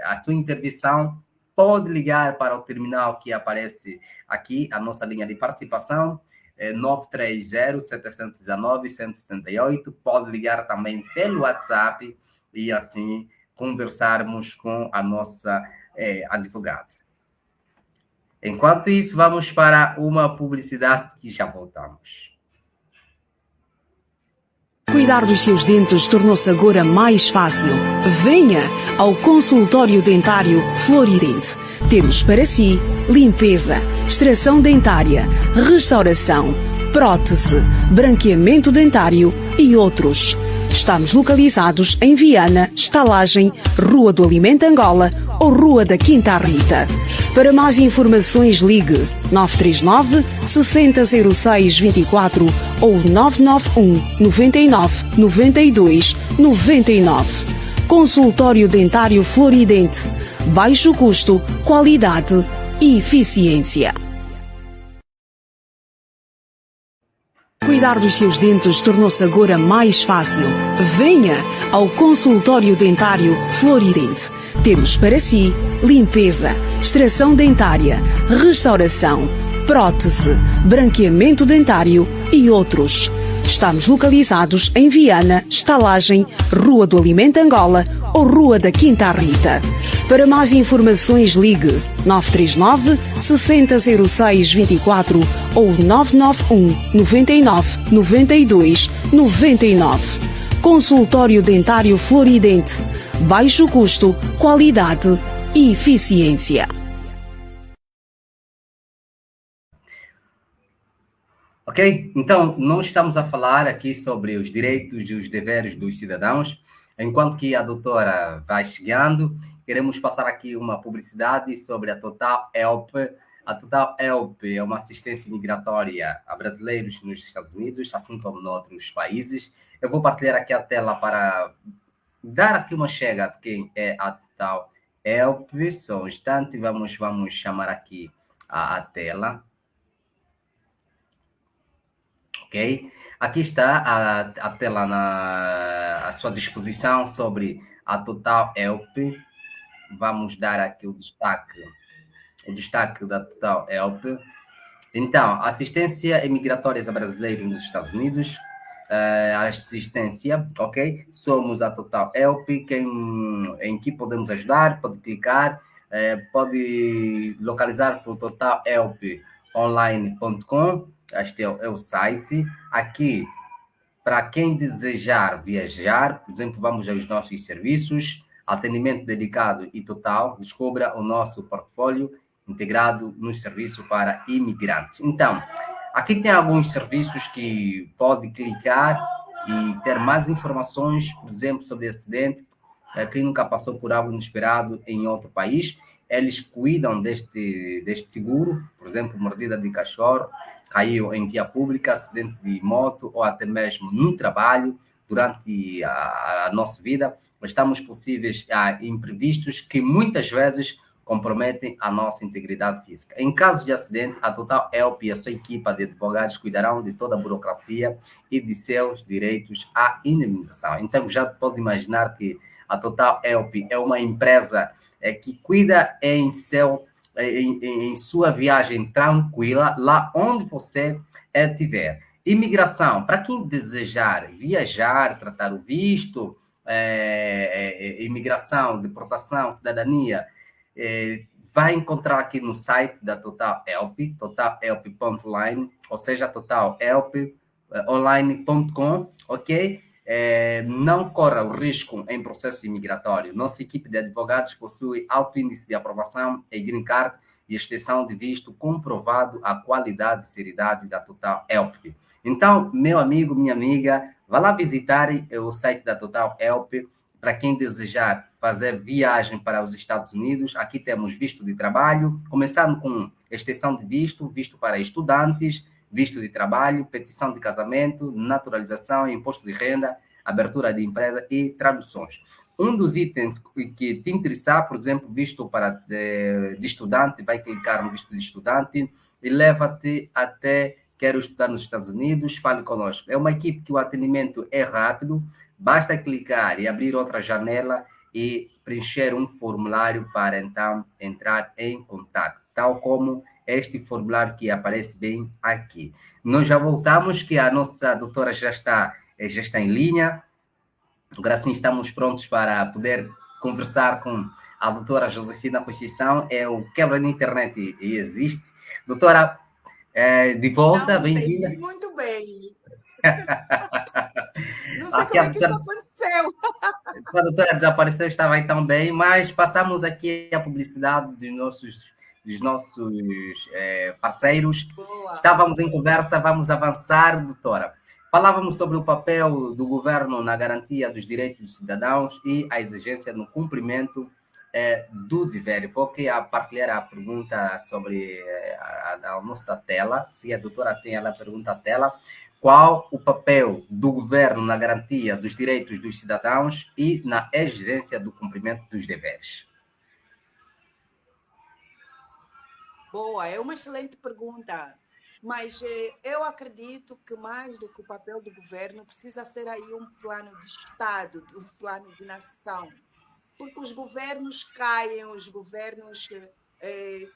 a sua intervenção, pode ligar para o terminal que aparece aqui, a nossa linha de participação, 930-719-178. Pode ligar também pelo WhatsApp e assim conversarmos com a nossa advogada. Enquanto isso, vamos para uma publicidade e já voltamos. Cuidar dos seus dentes tornou-se agora mais fácil. Venha ao consultório dentário Floridente. Temos para si limpeza, extração dentária, restauração, prótese, branqueamento dentário e outros. Estamos localizados em Viana, Estalagem, Rua do Alimento Angola ou Rua da Quinta Rita. Para mais informações, ligue 939 6006 24 ou 991 99 92 99. Consultório Dentário Floridente. Baixo custo, qualidade e eficiência. Cuidar dos seus dentes tornou-se agora mais fácil. Venha ao consultório dentário Floridente. Temos para si limpeza, extração dentária, restauração, prótese, branqueamento dentário e outros. Estamos localizados em Viana, Estalagem, Rua do Alimento Angola ou Rua da Quinta Rita. Para mais informações, ligue 939 6006 24 ou 991 99 92 99. Consultório Dentário Floridente. Baixo custo, qualidade e eficiência. Ok? Então, não estamos a falar aqui sobre os direitos e os deveres dos cidadãos. Enquanto que a doutora vai chegando, queremos passar aqui uma publicidade sobre a Total Help. A Total Help é uma assistência migratória a brasileiros nos Estados Unidos, assim como em outros países. Eu vou partilhar aqui a tela para dar aqui uma chega de quem é a Total Help. Só um instante, vamos chamar aqui a tela. Ok? Aqui está a tela à sua disposição sobre a Total Help. Vamos dar aqui o destaque da Total Help. Então, assistência imigratória a brasileiros nos Estados Unidos. Assistência, ok? Somos a Total Help. Em que podemos ajudar? Pode clicar, pode localizar por totalhelponline.com. Este é o site. Aqui, para quem desejar viajar, por exemplo, vamos aos nossos serviços, atendimento dedicado e total, descubra o nosso portfólio integrado no serviço para imigrantes. Então, aqui tem alguns serviços que pode clicar e ter mais informações, por exemplo, sobre acidente, quem nunca passou por algo inesperado em outro país, eles cuidam deste seguro, por exemplo, mordida de cachorro, caiu em via pública, acidente de moto ou até mesmo no trabalho, durante a nossa vida, estamos possíveis a imprevistos que muitas vezes comprometem a nossa integridade física. Em caso de acidente, a Total Help e a sua equipa de advogados cuidarão de toda a burocracia e de seus direitos à indemnização. Então, já pode imaginar que a Total Help é uma empresa que cuida em sua viagem tranquila, lá onde você estiver. Imigração, para quem desejar viajar, tratar o visto, imigração, deportação, cidadania, vai encontrar aqui no site da Total Help, totalhelp.online, ou seja, totalhelponline.com, ok? não corra o risco em processo imigratório. Nossa equipe de advogados possui alto índice de aprovação em Green Card e extensão de visto, comprovado a qualidade e seriedade da Total Help. Então, meu amigo, minha amiga, vá lá visitar o site da Total Help. Para quem desejar fazer viagem para os Estados Unidos, aqui temos visto de trabalho, começando com extensão de visto, visto para estudantes, visto de trabalho, petição de casamento, naturalização, imposto de renda, abertura de empresa e traduções. Um dos itens que te interessar, por exemplo, visto para de estudante, vai clicar no visto de estudante e leva-te até quero estudar nos Estados Unidos, fale conosco. É uma equipe que o atendimento é rápido, basta clicar e abrir outra janela e preencher um formulário para então entrar em contato, tal como este formulário que aparece bem aqui. Nós já voltamos, que a nossa doutora já está em linha. Agora sim estamos prontos para poder conversar com a doutora Josefina Conceição. É o quebra na internet e existe. Doutora, de volta, bem-vinda. Entendi muito bem. Não sei Aqui como é que isso aconteceu. A doutora desapareceu, estava aí tão bem, mas passamos aqui a publicidade dos nossos parceiros. Boa. Estávamos em conversa, vamos avançar, doutora. Falávamos sobre o papel do governo na garantia dos direitos dos cidadãos e a exigência no cumprimento do dever. Vou aqui a partilhar a pergunta sobre a nossa tela. Se a doutora tem ela, pergunta a tela. Qual o papel do governo na garantia dos direitos dos cidadãos e na exigência do cumprimento dos deveres? Boa, é uma excelente pergunta. Mas eu acredito que mais do que o papel do governo precisa ser aí um plano de Estado, um plano de nação. Porque os governos caem, os governos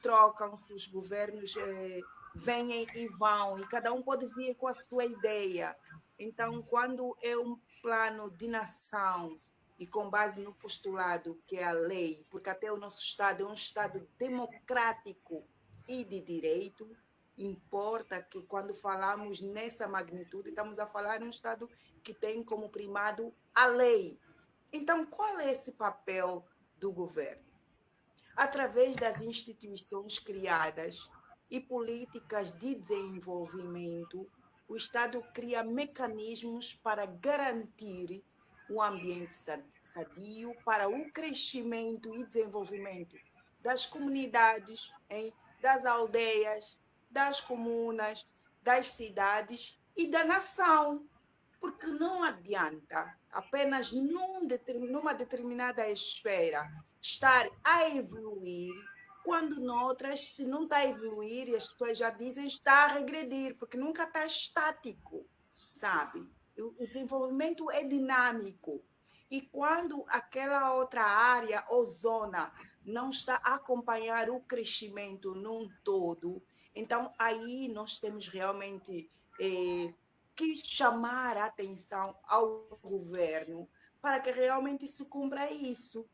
trocam-se, os governos vêm e vão, e cada um pode vir com a sua ideia. Então, quando é um plano de nação e com base no postulado que é a lei, porque até o nosso Estado é um Estado democrático e de direito, importa que quando falamos nessa magnitude, estamos a falar de um Estado que tem como primado a lei. Então, qual é esse papel do governo? Através das instituições criadas e políticas de desenvolvimento, o Estado cria mecanismos para garantir um ambiente sadio para o crescimento e desenvolvimento das comunidades, das aldeias, das comunas, das cidades e da nação. Porque não adianta apenas numa determinada esfera estar a evoluir, quando noutras, se não está a evoluir, e as pessoas já dizem, está a regredir, porque nunca está estático, sabe? O desenvolvimento é dinâmico. E quando aquela outra área ou zona não está a acompanhar o crescimento num todo, então aí nós temos realmente que chamar a atenção ao governo para que realmente se cumpra isso.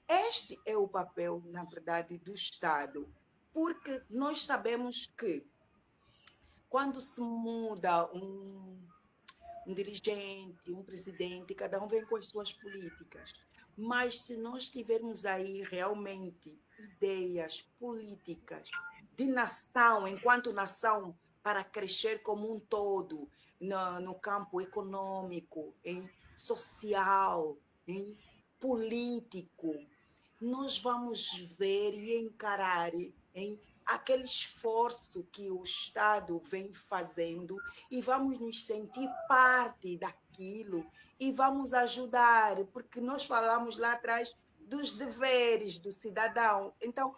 Este é o papel, na verdade, do Estado, porque nós sabemos que quando se muda um dirigente, um presidente, cada um vem com as suas políticas. Mas se nós tivermos aí realmente ideias políticas de nação, enquanto nação, para crescer como um todo, no campo econômico, social, político, nós vamos ver e encarar aquele esforço que o Estado vem fazendo e vamos nos sentir parte daquilo e vamos ajudar, porque nós falamos lá atrás dos deveres do cidadão. Então,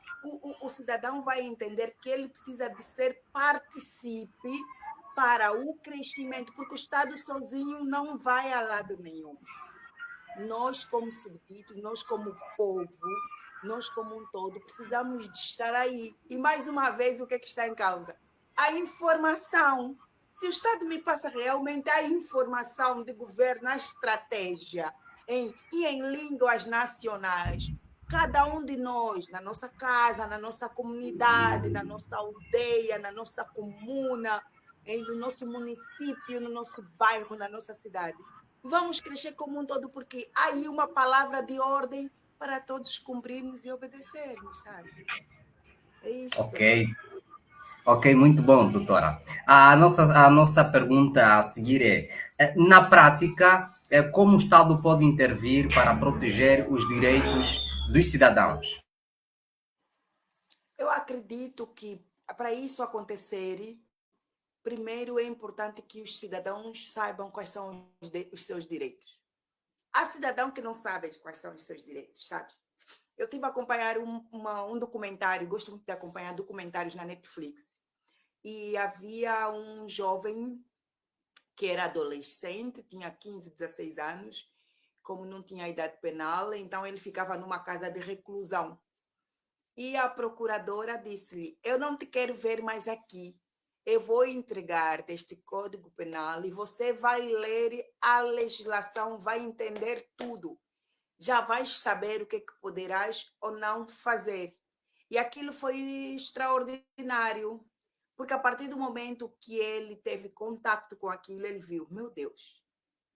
o cidadão vai entender que ele precisa de ser participe para o crescimento, porque o Estado sozinho não vai a lado nenhum. Nós, como súditos, nós, como povo, nós, como um todo, precisamos de estar aí. E, mais uma vez, o que é que está em causa? A informação. Se o Estado me passa realmente a informação de governo, a estratégia, e em línguas nacionais, cada um de nós, na nossa casa, na nossa comunidade, na nossa aldeia, na nossa comuna, no nosso município, no nosso bairro, na nossa cidade, vamos crescer como um todo, porque há aí uma palavra de ordem para todos cumprirmos e obedecermos, sabe? É isso, doutor. Ok, ok, muito bom, doutora. A nossa pergunta a seguir na prática, como o Estado pode intervir para proteger os direitos dos cidadãos? Eu acredito que para isso acontecer, primeiro é importante que os cidadãos saibam quais são os seus direitos. Há cidadão que não sabe quais são os seus direitos, sabe? Eu tive a acompanhar um documentário, gosto muito de acompanhar documentários na Netflix, e havia um jovem que era adolescente, tinha 15, 16 anos, como não tinha idade penal, então ele ficava numa casa de reclusão. E a procuradora disse-lhe: eu não te quero ver mais aqui. Eu vou entregar este Código Penal e você vai ler a legislação, vai entender tudo. Já vais saber o que poderás ou não fazer. E aquilo foi extraordinário, porque a partir do momento que ele teve contato com aquilo, ele viu: meu Deus,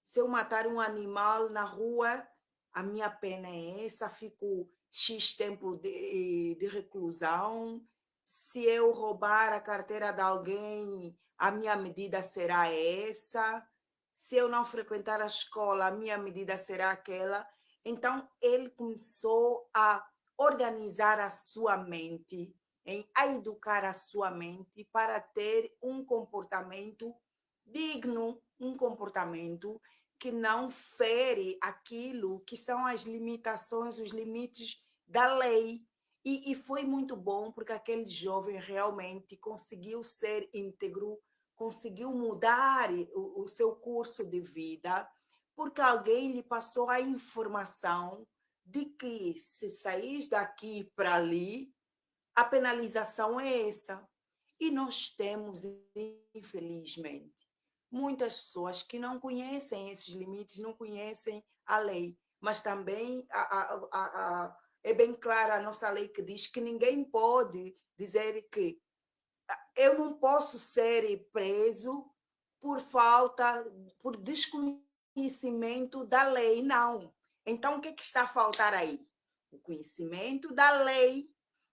se eu matar um animal na rua, a minha pena é essa, fico X tempo de reclusão. Se eu roubar a carteira de alguém, a minha medida será essa. Se eu não frequentar a escola, a minha medida será aquela. Então, ele começou a organizar a sua mente, a educar a sua mente para ter um comportamento digno, um comportamento que não fere aquilo que são as limitações, os limites da lei. E foi muito bom, porque aquele jovem realmente conseguiu ser íntegro, conseguiu mudar o seu curso de vida, porque alguém lhe passou a informação de que se sair daqui para ali, a penalização é essa. E nós temos, infelizmente, muitas pessoas que não conhecem esses limites, não conhecem a lei, mas também é bem clara a nossa lei que diz que ninguém pode dizer que eu não posso ser preso por falta, por desconhecimento da lei, não. Então, o que está a faltar aí? O conhecimento da lei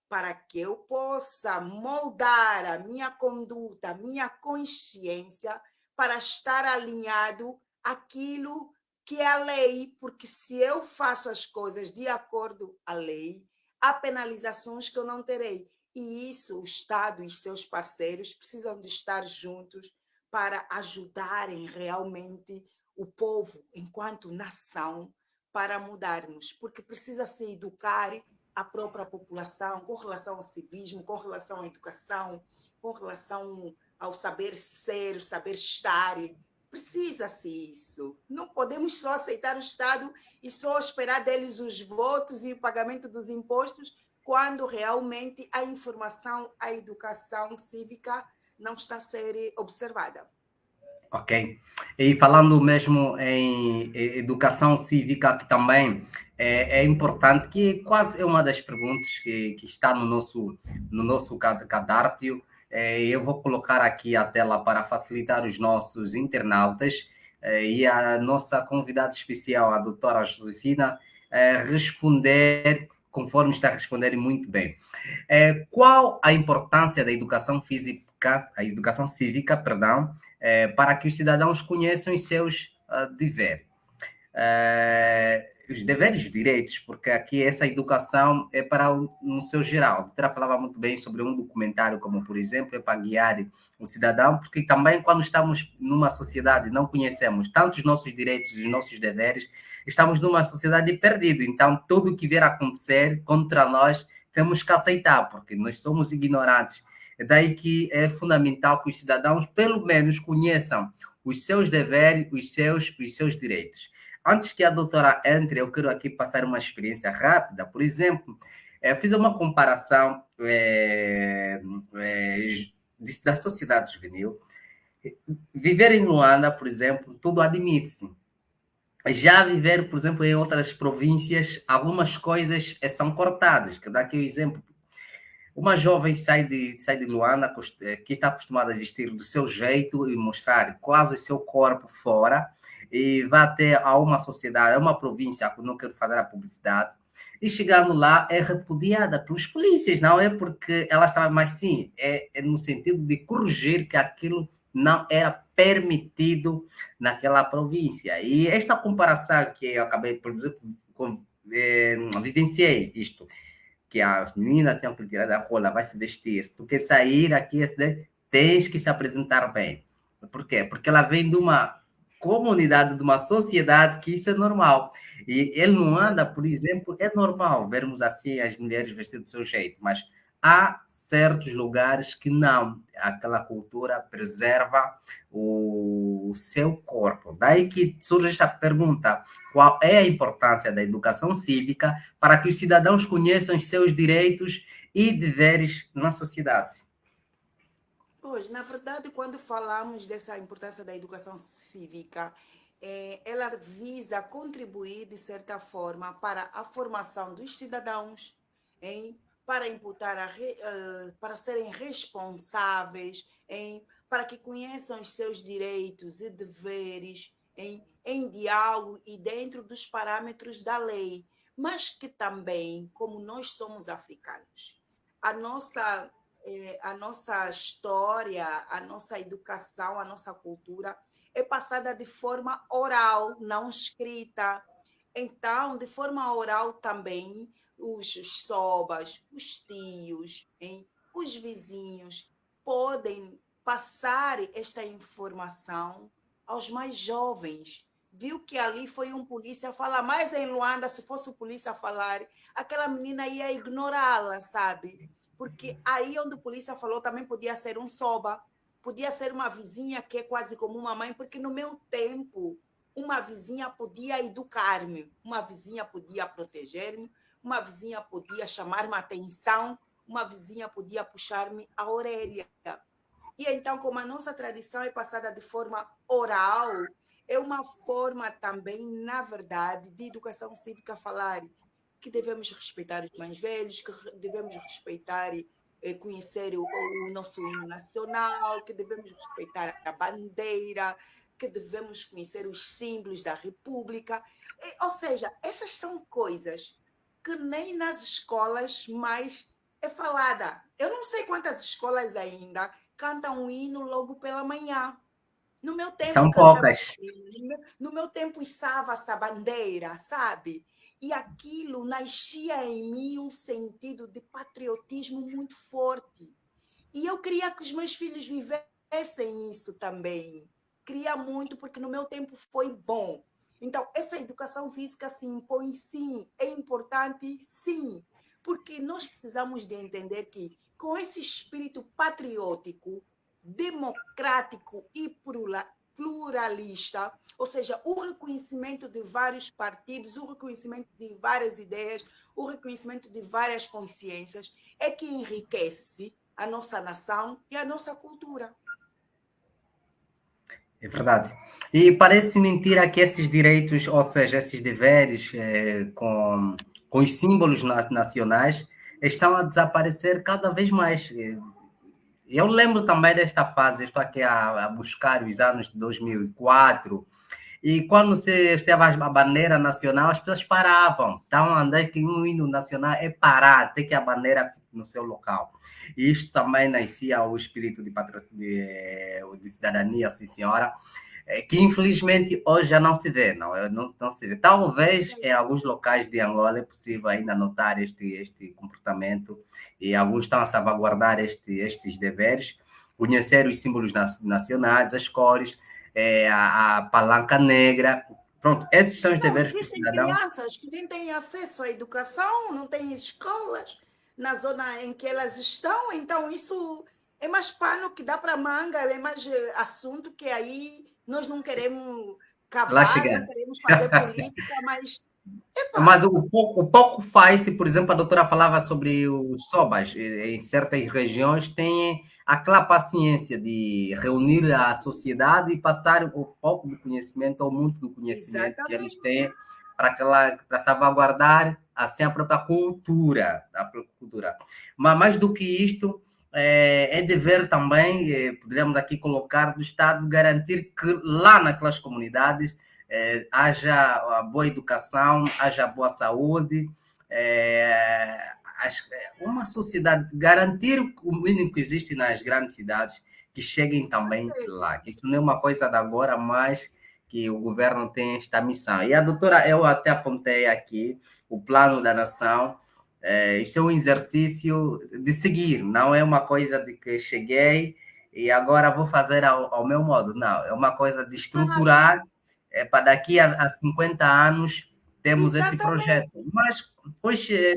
para que eu possa moldar a minha conduta, a minha consciência, para estar alinhado àquilo que é a lei, porque se eu faço as coisas de acordo com a lei, há penalizações que eu não terei. E isso o Estado e seus parceiros precisam de estar juntos para ajudarem realmente o povo, enquanto nação, para mudarmos, porque precisa se educar a própria população com relação ao civismo, com relação à educação, com relação ao saber ser, o saber estar. Precisa-se isso. Não podemos só aceitar o Estado e só esperar deles os votos e o pagamento dos impostos, quando realmente a informação, a educação cívica não está a ser observada. Ok. E falando mesmo em educação cívica, que também é importante, que quase é uma das perguntas que está no nosso cardápio. Eu vou colocar aqui a tela para facilitar os nossos internautas, e a nossa convidada especial, a doutora Josefina, responder conforme está respondendo muito bem. Qual a importância da educação física, a educação cívica, perdão, para que os cidadãos conheçam os seus deveres? Os deveres e direitos, porque aqui essa educação é para no seu geral. A doutora falava muito bem sobre um documentário, como por exemplo, é para guiar o cidadão, porque também quando estamos numa sociedade não conhecemos tanto os nossos direitos e os nossos deveres, estamos numa sociedade perdida. Então, tudo o que vier a acontecer contra nós, temos que aceitar, porque nós somos ignorantes. É daí que é fundamental que os cidadãos, pelo menos, conheçam os seus deveres, os seus direitos. Antes que a doutora entre, eu quero aqui passar uma experiência rápida. Por exemplo, fiz uma comparação da sociedade juvenil. Viver em Luanda, por exemplo, tudo admite-se. Já viver, por exemplo, em outras províncias, algumas coisas são cortadas. Que dá aqui o exemplo. Uma jovem sai de Luanda, que está acostumada a vestir do seu jeito e mostrar quase o seu corpo fora. e vai até a uma sociedade, a uma província, que não quero fazer a publicidade, e chegando lá é repudiada pelos polícias, não é porque ela estava, mas sim, é no sentido de corrigir que aquilo não era permitido naquela província. E esta comparação que eu acabei, por exemplo, vivenciei isto, que as meninas têm que tirar da rola, vai se vestir, se tu quer sair aqui, tens que se apresentar bem. Por quê? Porque ela vem de uma comunidade, de uma sociedade que isso é normal. E ele não anda, por exemplo, é normal vermos assim as mulheres vestidas do seu jeito, mas há certos lugares que não, aquela cultura preserva o seu corpo. Daí que surge esta pergunta: qual é a importância da educação cívica para que os cidadãos conheçam os seus direitos e deveres na sociedade? Pois, na verdade, quando falamos dessa importância da educação cívica, ela visa contribuir, de certa forma, para a formação dos cidadãos, para imputar, para serem responsáveis, para que conheçam os seus direitos e deveres, em diálogo e dentro dos parâmetros da lei, mas que também, como nós somos africanos, a nossa a nossa história, a nossa educação, a nossa cultura é passada de forma oral, não escrita. Então, de forma oral também, os sobas, os tios, os vizinhos podem passar esta informação aos mais jovens. Viu que ali foi um polícia falar, mas em Luanda, se fosse o polícia falar, aquela menina ia ignorá-la, sabe? Porque aí onde a polícia falou também podia ser um soba, podia ser uma vizinha que é quase como uma mãe, porque no meu tempo uma vizinha podia educar-me, uma vizinha podia proteger-me, uma vizinha podia chamar-me a atenção, uma vizinha podia puxar-me a orelha. E então, como a nossa tradição é passada de forma oral, é uma forma também, na verdade, de educação cívica falar que devemos respeitar os mais velhos, que devemos respeitar e conhecer o nosso hino nacional, que devemos respeitar a bandeira, que devemos conhecer os símbolos da República. Ou seja, essas são coisas que nem nas escolas mais é falada. Eu não sei quantas escolas ainda cantam um hino logo pela manhã. No meu tempo São cantava, poucas. no meu tempo içava-se a bandeira, sabe? E aquilo nascia em mim um sentido de patriotismo muito forte. E eu queria que os meus filhos vivessem isso também. Queria muito, porque no meu tempo foi bom. Então, essa educação física se impõe, sim, é importante, sim, porque nós precisamos de entender que, com esse espírito patriótico, democrático e pluralista, ou seja, o reconhecimento de vários partidos, o reconhecimento de várias ideias, o reconhecimento de várias consciências, é que enriquece a nossa nação e a nossa cultura. É verdade. E parece mentira que esses direitos, ou seja, esses deveres com os símbolos nacionais, estão a desaparecer cada vez mais. Eu lembro também desta fase, estou aqui a buscar os anos de 2004, e quando se esteve a bandeira nacional, as pessoas paravam. Então, andar que um hino nacional é parar, até que a bandeira fique no seu local. E isto também nascia o espírito de cidadania, sim senhora, que infelizmente hoje já não se vê, não se vê. Talvez em alguns locais de Angola é possível ainda notar este comportamento, e alguns estão a salvaguardar estes deveres, conhecer os símbolos nacionais, as cores, a palanca negra. Pronto, esses são os Não, deveres que os existem cidadãos. crianças que nem têm acesso à educação, não têm escolas na zona em que elas estão, então isso é mais pano que dá para manga, é mais assunto que aí nós não queremos Lá cavar, não chegando. queremos fazer política, mas Mas epa, o pouco faz-se, por exemplo, a doutora falava sobre os sobas, em certas regiões têm aquela paciência de reunir a sociedade e passar o pouco de conhecimento ou muito do conhecimento que eles exatamente. têm para salvaguardar assim a própria cultura, Mas mais do que isto, é dever também, poderíamos aqui colocar, do Estado garantir que lá naquelas comunidades haja a boa educação, haja boa saúde, é, uma sociedade, garantir o mínimo que existe nas grandes cidades, que cheguem Com também certeza. lá, que isso não é uma coisa de agora, mas que o governo tem esta missão. E a doutora, eu até apontei aqui o plano da nação, isso é um exercício de seguir, não é uma coisa de que cheguei e agora vou fazer ao meu modo. Não, é uma coisa de Claro, estruturar para daqui a 50 anos temos esse projeto. exatamente. Mas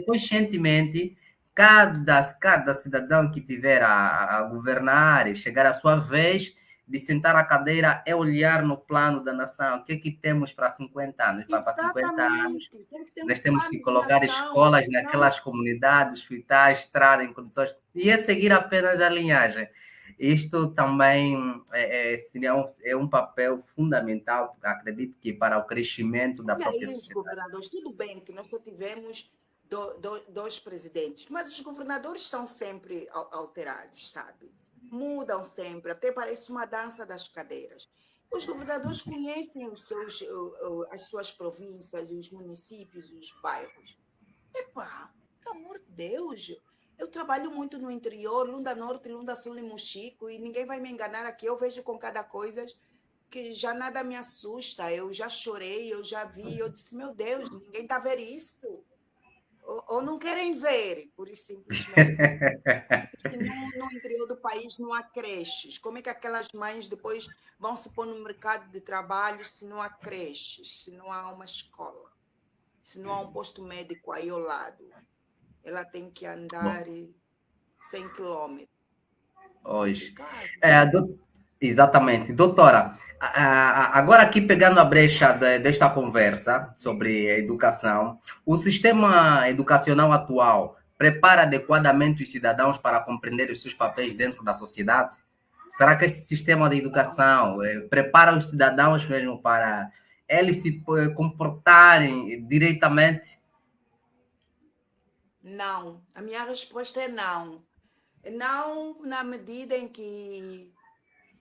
conscientemente, cada cidadão que tiver a governar e chegar a sua vez de sentar à cadeira é olhar no plano da nação. O que é que temos para 50 anos? Para 50 anos, Exatamente. Tem que ter um nós temos que plano de colocar nação, escolas senão naquelas comunidades, hospitais, estrada em condições, e é seguir apenas a linhagem. Isto também é um papel fundamental, acredito que para o crescimento da olha própria aí os sociedade. governadores, tudo bem que nós só tivemos dois presidentes, mas os governadores estão sempre alterados, sabe? Mudam sempre, até parece uma dança das cadeiras. Os governadores conhecem as suas províncias, os municípios, os bairros. Epá, pelo amor de Deus, eu trabalho muito no interior, Lunda Norte, Lunda Sul e Mochico, e ninguém vai me enganar aqui. Eu vejo com cada coisa que já nada me assusta. Eu já chorei, eu já vi, eu disse, meu Deus, ninguém está a ver isso. Ou não querem ver, pura e simplesmente. E no interior do país não há creches. Como é que aquelas mães depois vão se pôr no mercado de trabalho se não há creches, se não há uma escola, se não há um posto médico aí ao lado? Ela tem que Bom, andar 100 quilômetros. É hoje. complicado. É, exatamente. Doutora, agora aqui pegando a brecha desta conversa sobre a educação, o sistema educacional atual prepara adequadamente os cidadãos para compreender os seus papéis dentro da sociedade? Será que este sistema de Não, educação prepara os cidadãos mesmo para eles se comportarem diretamente? não. A minha resposta é não. Não na medida em que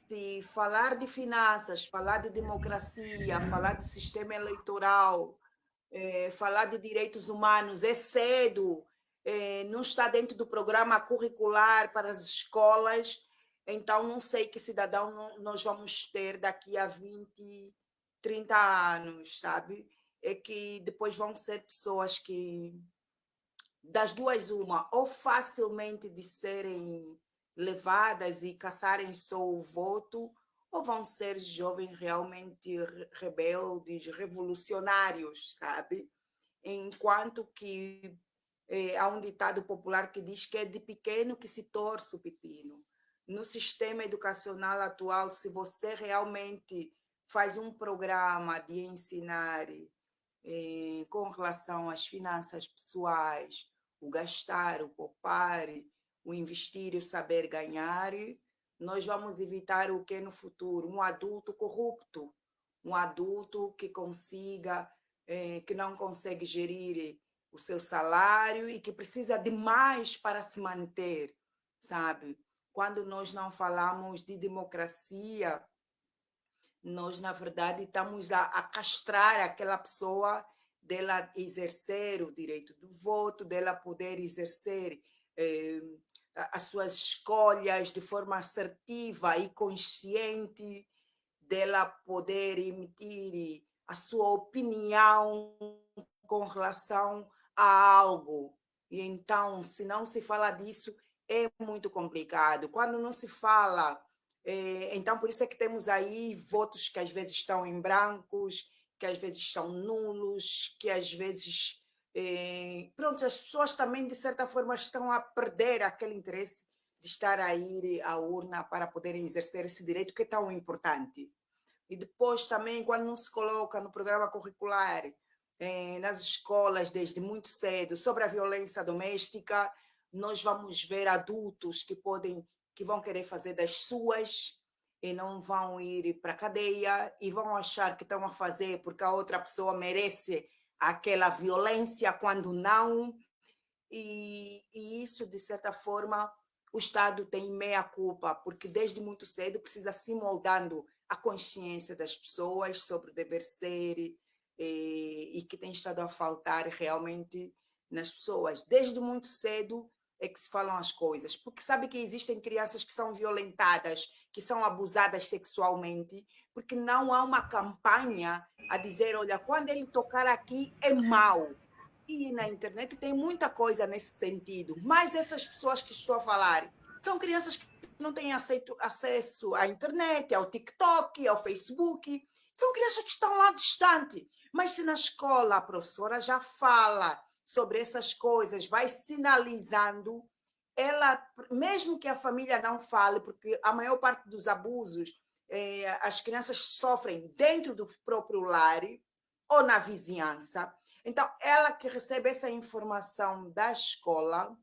se falar de finanças, falar de democracia, falar de sistema eleitoral, falar de direitos humanos é cedo, não está dentro do programa curricular para as escolas, então não sei que cidadão nós vamos ter daqui a 20, 30 anos, sabe? É que depois vão ser pessoas que, das duas, uma, ou facilmente de serem levadas e caçarem só o voto, ou vão ser jovens realmente rebeldes, revolucionários, sabe? Enquanto que há um ditado popular que diz que é de pequeno que se torce o pepino. No sistema educacional atual, se você realmente faz um programa de ensinar com relação às finanças pessoais, o gastar, o poupar, o investir e o saber ganhar, nós vamos evitar o que no futuro? Um adulto corrupto, um adulto que consiga, que não consegue gerir o seu salário e que precisa de mais para se manter, sabe? Quando nós não falamos de democracia, nós, na verdade, estamos a castrar aquela pessoa dela exercer o direito do voto, dela poder exercer eh, as suas escolhas de forma assertiva e consciente, dela poder emitir a sua opinião com relação a algo. E então, se não se fala disso, é muito complicado. Quando não se fala, então por isso é que temos aí votos que às vezes estão em brancos, que às vezes são nulos, que às vezes. Pronto, as pessoas também, de certa forma, estão a perder aquele interesse de estar a ir à urna para poderem exercer esse direito que é tão importante. E depois também, quando não se coloca no programa curricular, nas escolas, desde muito cedo, sobre a violência doméstica, nós vamos ver adultos que vão querer fazer das suas e não vão ir para a cadeia e vão achar que estão a fazer porque a outra pessoa merece aquela violência, quando não. E isso, de certa forma, o Estado tem meia-culpa, porque desde muito cedo precisa se moldando a consciência das pessoas sobre o dever ser e que tem estado a faltar realmente nas pessoas. Desde muito cedo é que se falam as coisas, porque sabe que existem crianças que são violentadas, que são abusadas sexualmente, porque não há uma campanha a dizer, olha, quando ele tocar aqui é mau. E na internet tem muita coisa nesse sentido, mas essas pessoas que estou a falar são crianças que não têm acesso à internet, ao TikTok, ao Facebook, são crianças que estão lá distante, mas se na escola a professora já fala sobre essas coisas, vai sinalizando, ela, mesmo que a família não fale, porque a maior parte dos abusos as crianças sofrem dentro do próprio lar ou na vizinhança. Então, ela que recebe essa informação da escola,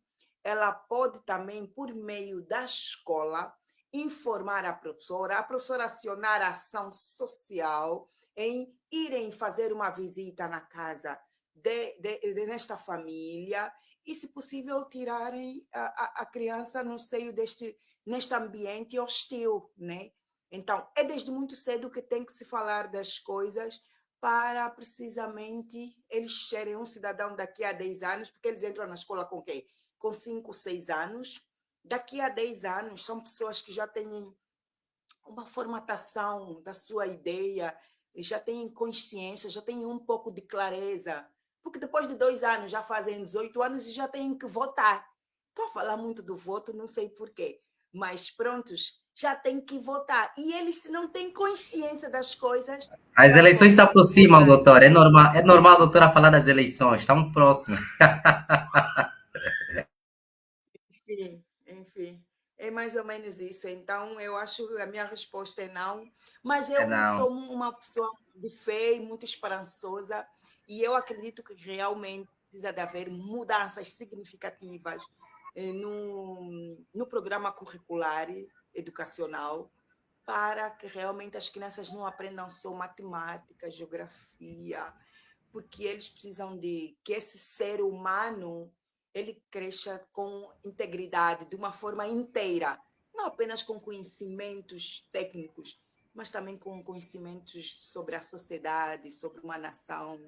ela pode também, por meio da escola, informar a professora acionar a ação social em irem fazer uma visita na casa nesta família e, se possível, tirarem a criança no seio neste ambiente hostil, né? Então, é desde muito cedo que tem que se falar das coisas para precisamente eles serem um cidadão daqui a 10 anos, porque eles entram na escola com quê? Com 5, 6 anos. Daqui a 10 anos são pessoas que já têm uma formatação da sua ideia, já têm consciência, já têm um pouco de clareza, porque depois de 2 anos já fazem 18 anos e já têm que votar. Estou a falar muito do voto, não sei porquê, mas prontos, já têm que votar. E eles, se não têm consciência das coisas, As não eleições vão se aproximam, votar. doutor. É normal a doutora falar das eleições. Estamos próximos. Enfim, é mais ou menos isso. Então, eu acho que a minha resposta é não, mas É eu não. sou uma pessoa de fé e muito esperançosa, e eu acredito que realmente precisa de haver mudanças significativas no programa curricular educacional, para que realmente as crianças não aprendam só matemática, geografia, porque eles precisam de que esse ser humano ele cresça com integridade, de uma forma inteira, não apenas com conhecimentos técnicos, mas também com conhecimentos sobre a sociedade, sobre uma nação,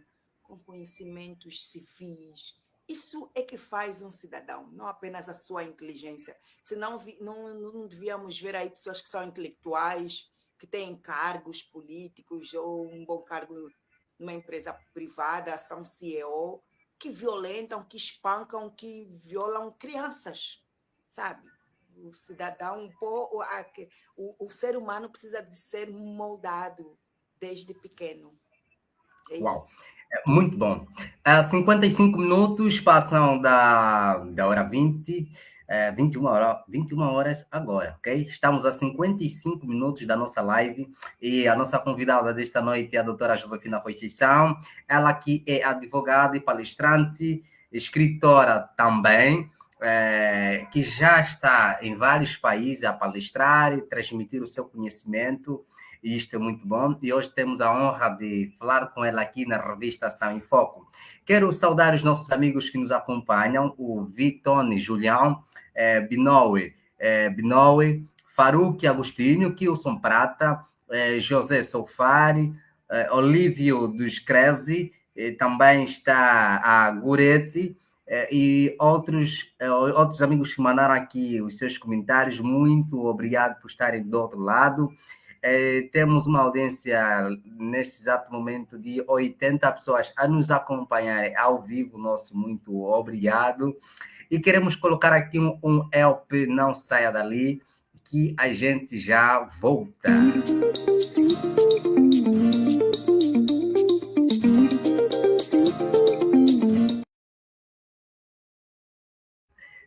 com conhecimentos civis. Isso é que faz um cidadão, não apenas a sua inteligência. Senão não devíamos ver aí pessoas que são intelectuais, que têm cargos políticos ou um bom cargo numa empresa privada, são CEO, que violentam, que espancam, que violam crianças, sabe? O cidadão, o ser humano precisa de ser moldado desde pequeno. É Uau. isso. Muito bom. 55 minutos passam da hora 20, 21 horas agora, ok? Estamos a 55 minutos da nossa live e a nossa convidada desta noite é a doutora Josefina Conceição, ela que é advogada e palestrante, escritora também, que já está em vários países a palestrar e transmitir o seu conhecimento. E isto é muito bom. E hoje temos a honra de falar com ela aqui na revista Ação em Foco. Quero saudar os nossos amigos que nos acompanham, o Vitone Julião, Binoue, Faruque Agostinho, Kilson Prata, José Soufari, Olívio dos Crezi, também está a Goretti, e outros amigos que mandaram aqui os seus comentários. Muito obrigado por estarem do outro lado. Temos uma audiência neste exato momento de 80 pessoas a nos acompanhar ao vivo. Nosso muito obrigado. E queremos colocar aqui um help, não saia dali, que a gente já volta.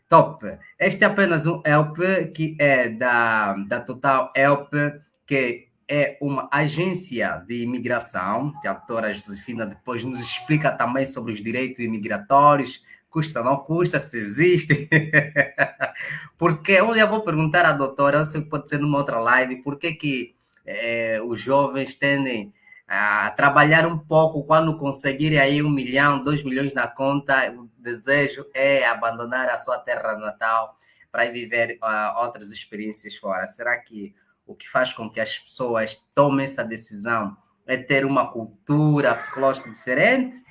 Top. Este é apenas um help que é da Total Help, que é uma agência de imigração, que a doutora Josefina depois nos explica também sobre os direitos imigratórios, custa, não custa, se existe. Porque eu já vou perguntar à doutora, se pode ser numa outra live, por que os jovens tendem a trabalhar um pouco quando conseguirem aí 1 milhão, 2 milhões na conta, o desejo é abandonar a sua terra natal. para ir viver outras experiências fora? Será que o que faz com que as pessoas tomem essa decisão é ter uma cultura psicológica diferente?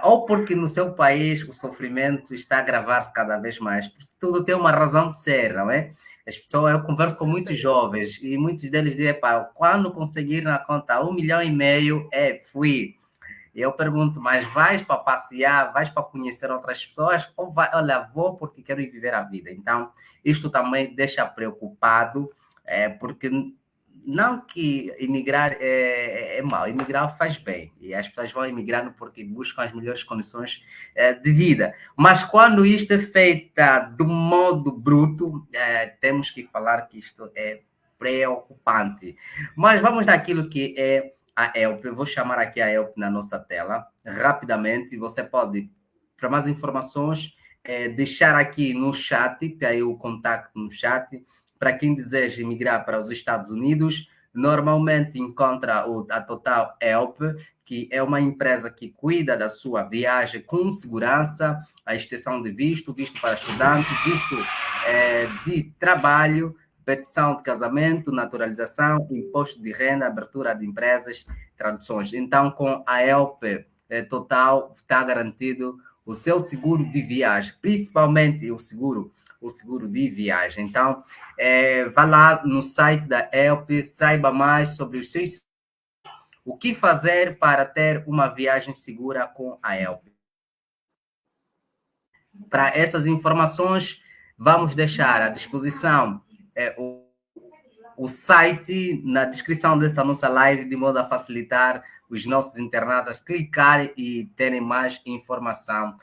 Ou porque no seu país o sofrimento está a agravar-se cada vez mais? Porque tudo tem uma razão de ser, não é? As pessoas, eu converso com muitos jovens e muitos deles dizem, pá, quando conseguir na conta 1,5 milhão, fui. E eu pergunto, mas vais para passear, vais para conhecer outras pessoas ou vai, olha, vou porque quero ir viver a vida? Então, isto também deixa preocupado, porque não que emigrar é mau, emigrar faz bem, e as pessoas vão emigrando porque buscam as melhores condições de vida. Mas quando isto é feito do modo bruto, temos que falar que isto é preocupante. Mas vamos daquilo que é a ELP. Eu vou chamar aqui a ELP na nossa tela, rapidamente. Você pode, para mais informações, deixar aqui no chat, tem aí o contato no chat, para quem deseja emigrar para os Estados Unidos. Normalmente encontra a Total ELP, que é uma empresa que cuida da sua viagem com segurança, a extensão de visto, visto para estudante, visto de trabalho, petição de casamento, naturalização, imposto de renda, abertura de empresas, traduções. Então, com a ELP Total, está garantido o seu seguro de viagem, principalmente o seguro de viagem. Então, vá lá no site da ELP, saiba mais sobre os seus... O que fazer para ter uma viagem segura com a ELP. Para essas informações, vamos deixar à disposição o site na descrição desta nossa live, de modo a facilitar os nossos internautas clicarem e terem mais informação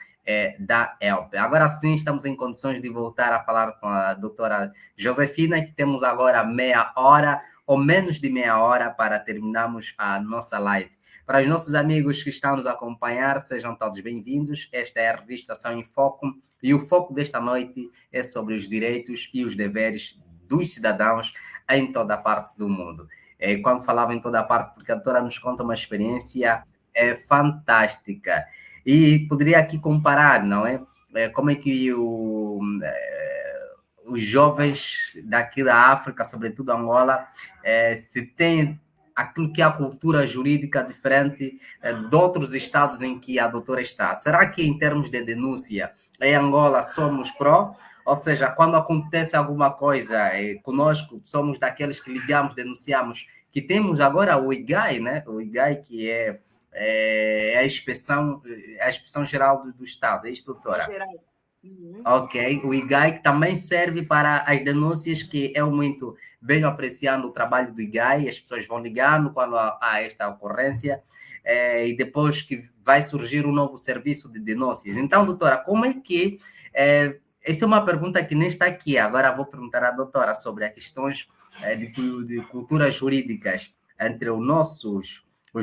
da ELP. Agora sim, estamos em condições de voltar a falar com a doutora Josefina, que temos agora meia hora ou menos de meia hora para terminarmos a nossa live. Para os nossos amigos que estão nos a acompanhar, sejam todos bem-vindos. Esta é a revista Ação em Foco e o foco desta noite é sobre os direitos e os deveres dos cidadãos em toda a parte do mundo. Quando falava em toda a parte, porque a doutora nos conta uma experiência fantástica. E poderia aqui comparar, não é? Como é que os jovens daqui da África, sobretudo Angola, se tem aquilo que é a cultura jurídica diferente de outros estados em que a doutora está. Será que em termos de denúncia, em Angola somos pró? Ou seja, quando acontece alguma coisa conosco, somos daqueles que ligamos, denunciamos, que temos agora o IGAI, né? O IGAI que é a inspeção geral do Estado, é isso, doutora? Geral. Uhum. Ok, o IGAI também serve para as denúncias, que eu muito venho apreciando o trabalho do IGAI, as pessoas vão ligando quando há esta ocorrência, e depois que vai surgir um novo serviço de denúncias. Então, doutora, como é que... essa é uma pergunta que nem está aqui, agora vou perguntar à doutora sobre as questões de culturas jurídicas entre os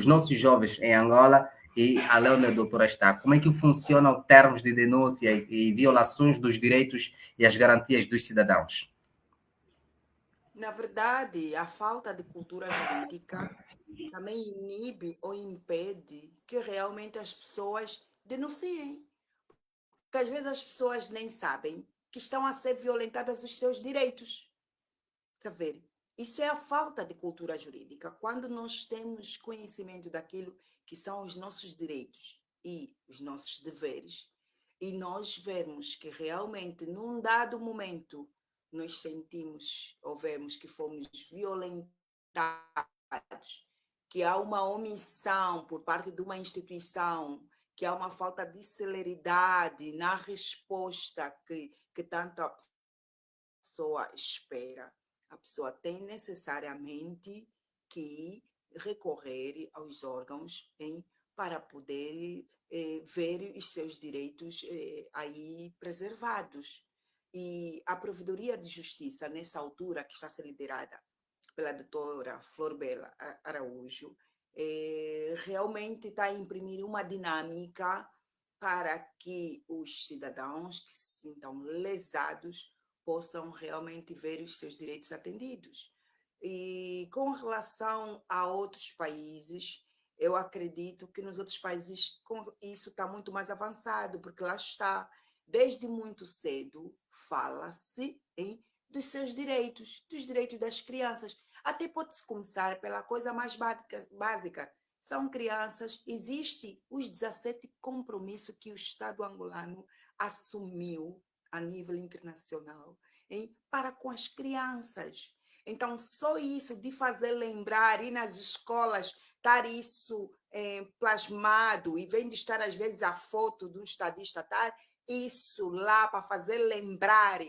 nossos jovens em Angola e a Leona doutora está. Como é que funciona o termos de denúncia e violações dos direitos e as garantias dos cidadãos? Na verdade, a falta de cultura jurídica também inibe ou impede que realmente as pessoas denunciem. Porque às vezes as pessoas nem sabem que estão a ser violentadas os seus direitos. Está a ver? Isso é a falta de cultura jurídica. Quando nós temos conhecimento daquilo que são os nossos direitos e os nossos deveres, e nós vemos que realmente, num dado momento, nós sentimos ou vemos que fomos violentados, que há uma omissão por parte de uma instituição, que há uma falta de celeridade na resposta que tanto a pessoa espera, a pessoa tem necessariamente que recorrer aos órgãos para poder ver os seus direitos aí preservados. E a Provedoria de Justiça, nessa altura, que está a ser liderada pela doutora Florbela Araújo, realmente está a imprimir uma dinâmica para que os cidadãos que se sintam lesados possam realmente ver os seus direitos atendidos. E com relação a outros países, eu acredito que nos outros países isso está muito mais avançado, porque lá está, desde muito cedo, fala-se dos seus direitos, dos direitos das crianças. Até pode-se começar pela coisa mais básica. São crianças, existe os 17 compromissos que o Estado angolano assumiu a nível internacional para com as crianças. Então, só isso de fazer lembrar, e nas escolas, estar isso plasmado, e vem de estar, às vezes, a foto de um estadista, estar isso lá para fazer lembrar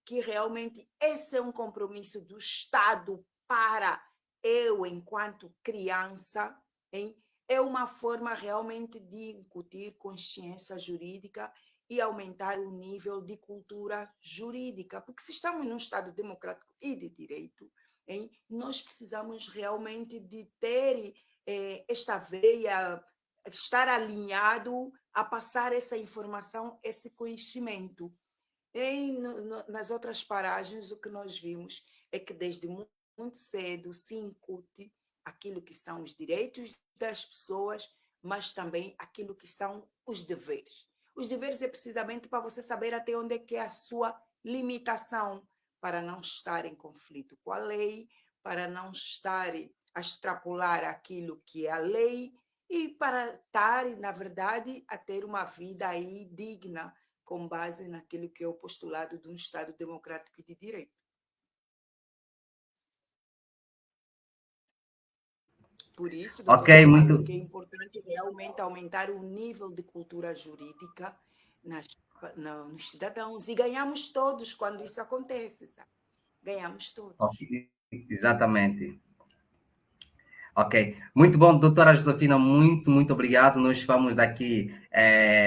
que realmente esse é um compromisso do Estado para eu, enquanto criança, é uma forma realmente de incutir consciência jurídica e aumentar o nível de cultura jurídica. Porque se estamos num Estado democrático e de direito, nós precisamos realmente de ter esta veia, estar alinhado a passar essa informação, esse conhecimento. Nas outras paragens, o que nós vimos é que desde muito cedo se incute aquilo que são os direitos das pessoas, mas também aquilo que são os deveres. Os deveres é precisamente para você saber até onde é que é a sua limitação, para não estar em conflito com a lei, para não estar a extrapolar aquilo que é a lei e para estar, na verdade, a ter uma vida aí digna, com base naquilo que é o postulado de um Estado democrático e de direito. Por isso, doutor Sampaio, que é importante realmente aumentar o nível de cultura jurídica nos cidadãos. E ganhamos todos quando isso acontece, sabe? Ganhamos todos. Okay. Exatamente. Ok, muito bom, doutora Josefina, muito obrigado. Nós vamos daqui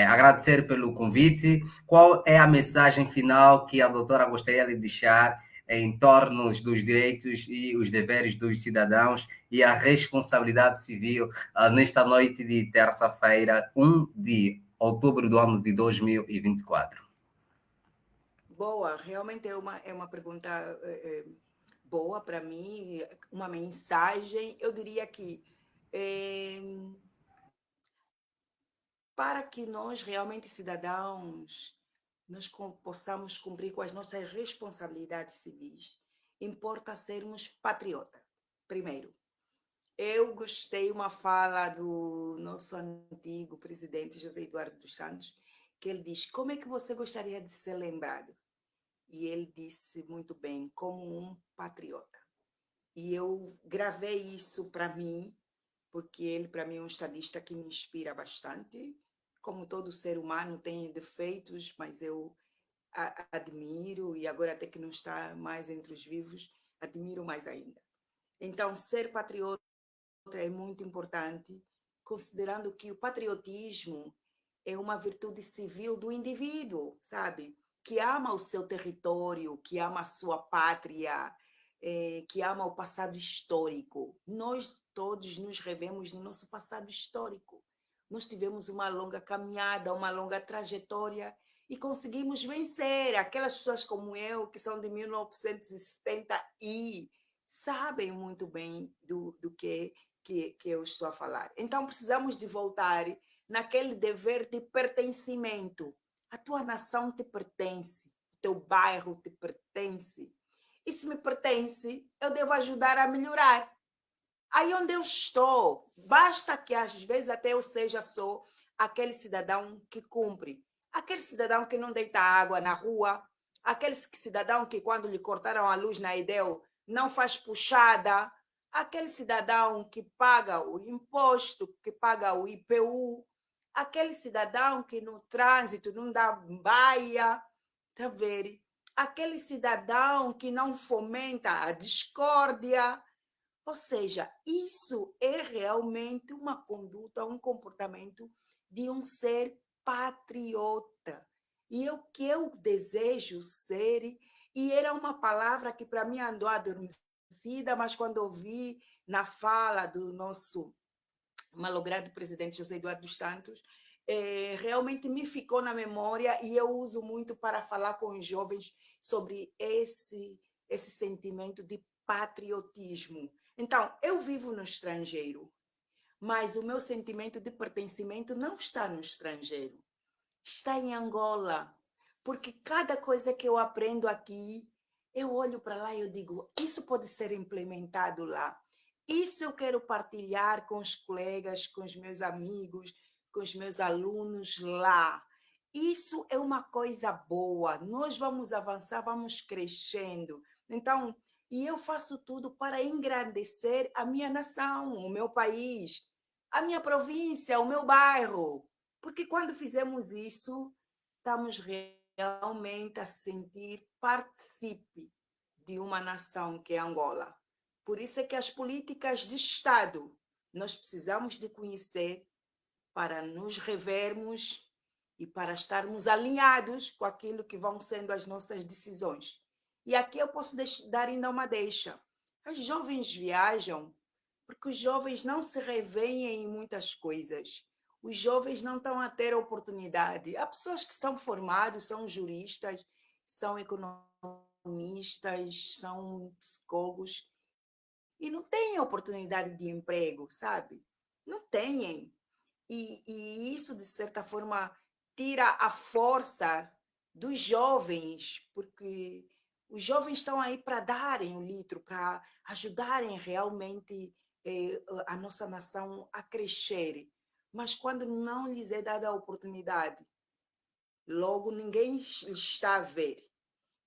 agradecer pelo convite. Qual é a mensagem final que a doutora gostaria de deixar em torno dos direitos e os deveres dos cidadãos e a responsabilidade civil nesta noite de terça-feira, 1 de outubro do ano de 2024? Boa, realmente é uma pergunta boa para mim, uma mensagem. Eu diria que para que nós realmente cidadãos nós possamos cumprir com as nossas responsabilidades civis, importa sermos patriotas. Primeiro, eu gostei uma fala do nosso antigo presidente José Eduardo dos Santos, que ele diz: como é que você gostaria de ser lembrado? E ele disse muito bem, como um patriota. E eu gravei isso para mim, porque ele, para mim, é um estadista que me inspira bastante. Como todo ser humano tem defeitos, mas eu admiro, e agora até que não está mais entre os vivos, admiro mais ainda. Então, ser patriota é muito importante, considerando que o patriotismo é uma virtude civil do indivíduo, sabe? Que ama o seu território, que ama a sua pátria, que ama o passado histórico. Nós todos nos revemos no nosso passado histórico. Nós tivemos uma longa caminhada, uma longa trajetória e conseguimos vencer. Aquelas pessoas como eu, que são de 1970 e sabem muito bem do que eu estou a falar. Então, precisamos de voltar naquele dever de pertencimento. A tua nação te pertence, o teu bairro te pertence. E se me pertence, eu devo ajudar a melhorar. Aí onde eu estou, basta que às vezes até eu seja só aquele cidadão que cumpre, aquele cidadão que não deita água na rua, aquele cidadão que quando lhe cortaram a luz na EDEL não faz puxada, aquele cidadão que paga o imposto, que paga o IPU, aquele cidadão que no trânsito não dá baia, tá vendo? Aquele cidadão que não fomenta a discórdia. Ou seja, isso é realmente uma conduta, um comportamento de um ser patriota. E é o que eu desejo ser, e era uma palavra que para mim andou adormecida, mas quando ouvi na fala do nosso malogrado presidente José Eduardo dos Santos, realmente me ficou na memória e eu uso muito para falar com os jovens sobre esse sentimento de patriotismo. Então, eu vivo no estrangeiro, mas o meu sentimento de pertencimento não está no estrangeiro, está em Angola. porque cada coisa que eu aprendo aqui, eu olho para lá e eu digo, isso pode ser implementado lá. Isso eu quero partilhar com os colegas, com os meus amigos, com os meus alunos lá. Isso é uma coisa boa. Nós vamos avançar, vamos crescendo. Então, e eu faço tudo para engrandecer a minha nação, o meu país, a minha província, o meu bairro. Porque quando fizemos isso, estamos realmente a sentir participe de uma nação que é Angola. Por isso é que as políticas de Estado nós precisamos de conhecer para nos revermos e para estarmos alinhados com aquilo que vão sendo as nossas decisões. E aqui eu posso dar ainda uma deixa. As jovens viajam porque os jovens não se revêem em muitas coisas. Os jovens não estão a ter oportunidade. Há pessoas que são formados, são juristas, são economistas, são psicólogos e não têm oportunidade de emprego, sabe? Não têm. E isso, de certa forma, tira a força dos jovens, porque os jovens estão aí para darem o litro, para ajudarem realmente a nossa nação a crescer. Mas quando não lhes é dada a oportunidade, logo ninguém está a ver.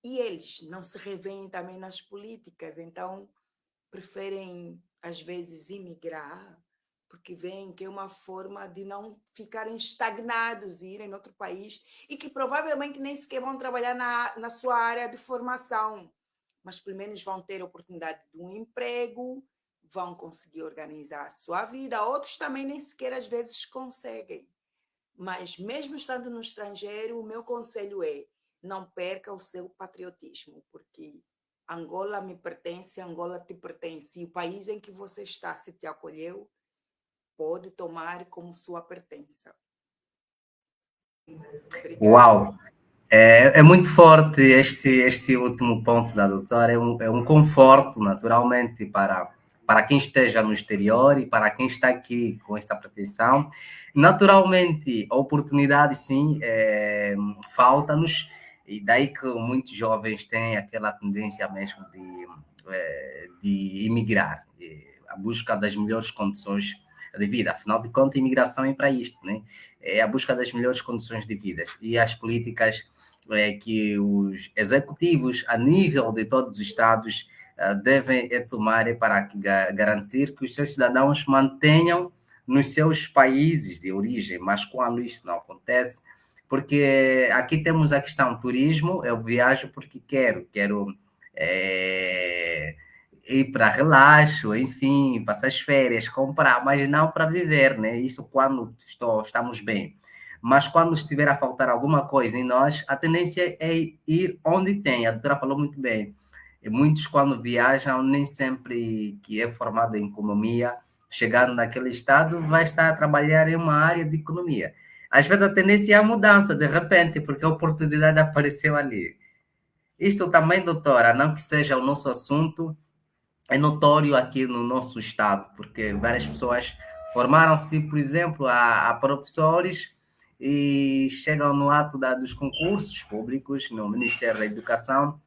E eles não se revêem também nas políticas, então preferem, às vezes, imigrar, porque veem que é uma forma de não ficarem estagnados e irem em outro país e que provavelmente nem sequer vão trabalhar na sua área de formação, mas pelo menos vão ter a oportunidade de um emprego, vão conseguir organizar a sua vida. Outros também nem sequer às vezes conseguem. Mas mesmo estando no estrangeiro, o meu conselho é não perca o seu patriotismo, porque Angola me pertence, Angola te pertence. E o país em que você está, se te acolheu, pode tomar como sua pertença. Obrigada. Uau! É muito forte este último ponto da doutora, é um conforto, naturalmente, para quem esteja no exterior e para quem está aqui com esta pretensão. Naturalmente, a oportunidade, sim, falta-nos, e daí que muitos jovens têm aquela tendência mesmo de emigrar, a busca das melhores condições de vida. Afinal de contas, a imigração é para isto, né? É a busca das melhores condições de vida. E as políticas que os executivos, a nível de todos os estados, devem tomar para garantir que os seus cidadãos mantenham nos seus países de origem, mas quando isso não acontece, porque aqui temos a questão turismo, eu viajo porque quero ir para relaxo, enfim, passar as férias, comprar, mas não para viver, né? Isso quando estamos bem. Mas quando estiver a faltar alguma coisa em nós, a tendência é ir onde tem. A doutora falou muito bem. E muitos, quando viajam, nem sempre que é formado em economia, chegando naquele estado, vai estar a trabalhar em uma área de economia. Às vezes a tendência é a mudança, de repente, porque a oportunidade apareceu ali. Isto também, doutora, não que seja o nosso assunto, é notório aqui no nosso estado, porque várias pessoas formaram-se, por exemplo, a professores e chegam no ato dos concursos públicos, no Ministério da Educação,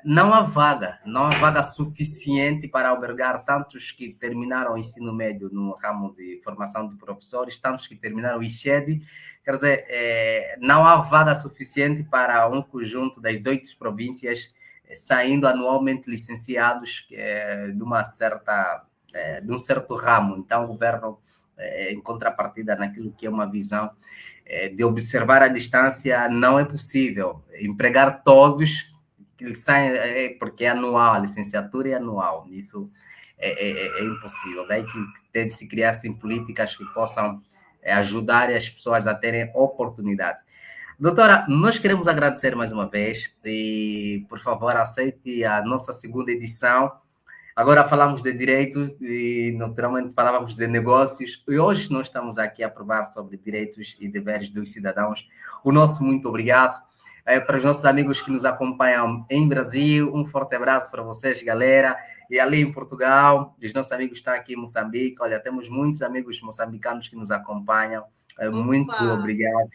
não há vaga suficiente para albergar tantos que terminaram o ensino médio no ramo de formação de professores, tantos que terminaram o ICED, quer dizer, não há vaga suficiente para um conjunto das 18 províncias saindo anualmente licenciados de um certo ramo. Então, o governo, em contrapartida naquilo que é uma visão de observar a distância, não é possível empregar todos que saem, porque é anual, a licenciatura é anual, isso é impossível. Daí que deve-se criar políticas que possam ajudar as pessoas a terem oportunidade. Doutora, nós queremos agradecer mais uma vez e, por favor, aceite a nossa segunda edição. Agora falamos de direitos e, naturalmente, falávamos de negócios. E hoje nós estamos aqui a falar sobre direitos e deveres dos cidadãos. O nosso muito obrigado. Para os nossos amigos que nos acompanham em Brasil, um forte abraço para vocês, galera. E ali em Portugal, os nossos amigos estão aqui em Moçambique. Olha, temos muitos amigos moçambicanos que nos acompanham. Muito Opa! obrigado.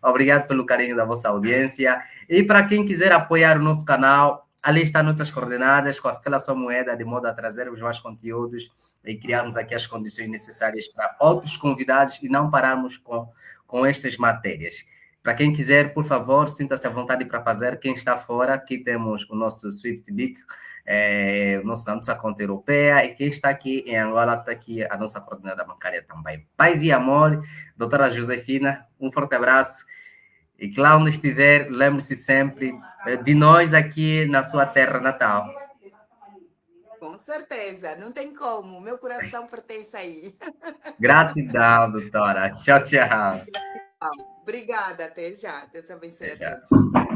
Obrigado pelo carinho da vossa audiência. E para quem quiser apoiar o nosso canal, ali estão nossas coordenadas, com aquela sua moeda, de modo a trazermos mais conteúdos e criarmos aqui as condições necessárias para outros convidados e não pararmos com estas matérias. Para quem quiser, por favor, sinta-se à vontade para fazer. Quem está fora, aqui temos o nosso Swift Dick, nossa conta europeia, e quem está aqui em Angola, está aqui a nossa coordenadora bancária também. Paz e amor, doutora Josefina, um forte abraço. E que lá onde estiver, lembre-se sempre de nós aqui na sua terra natal. Com certeza, não tem como. Meu coração pertence aí. Gratidão, doutora. Tchau, tchau. Obrigada, até já. Deus abençoe Até a já. todos.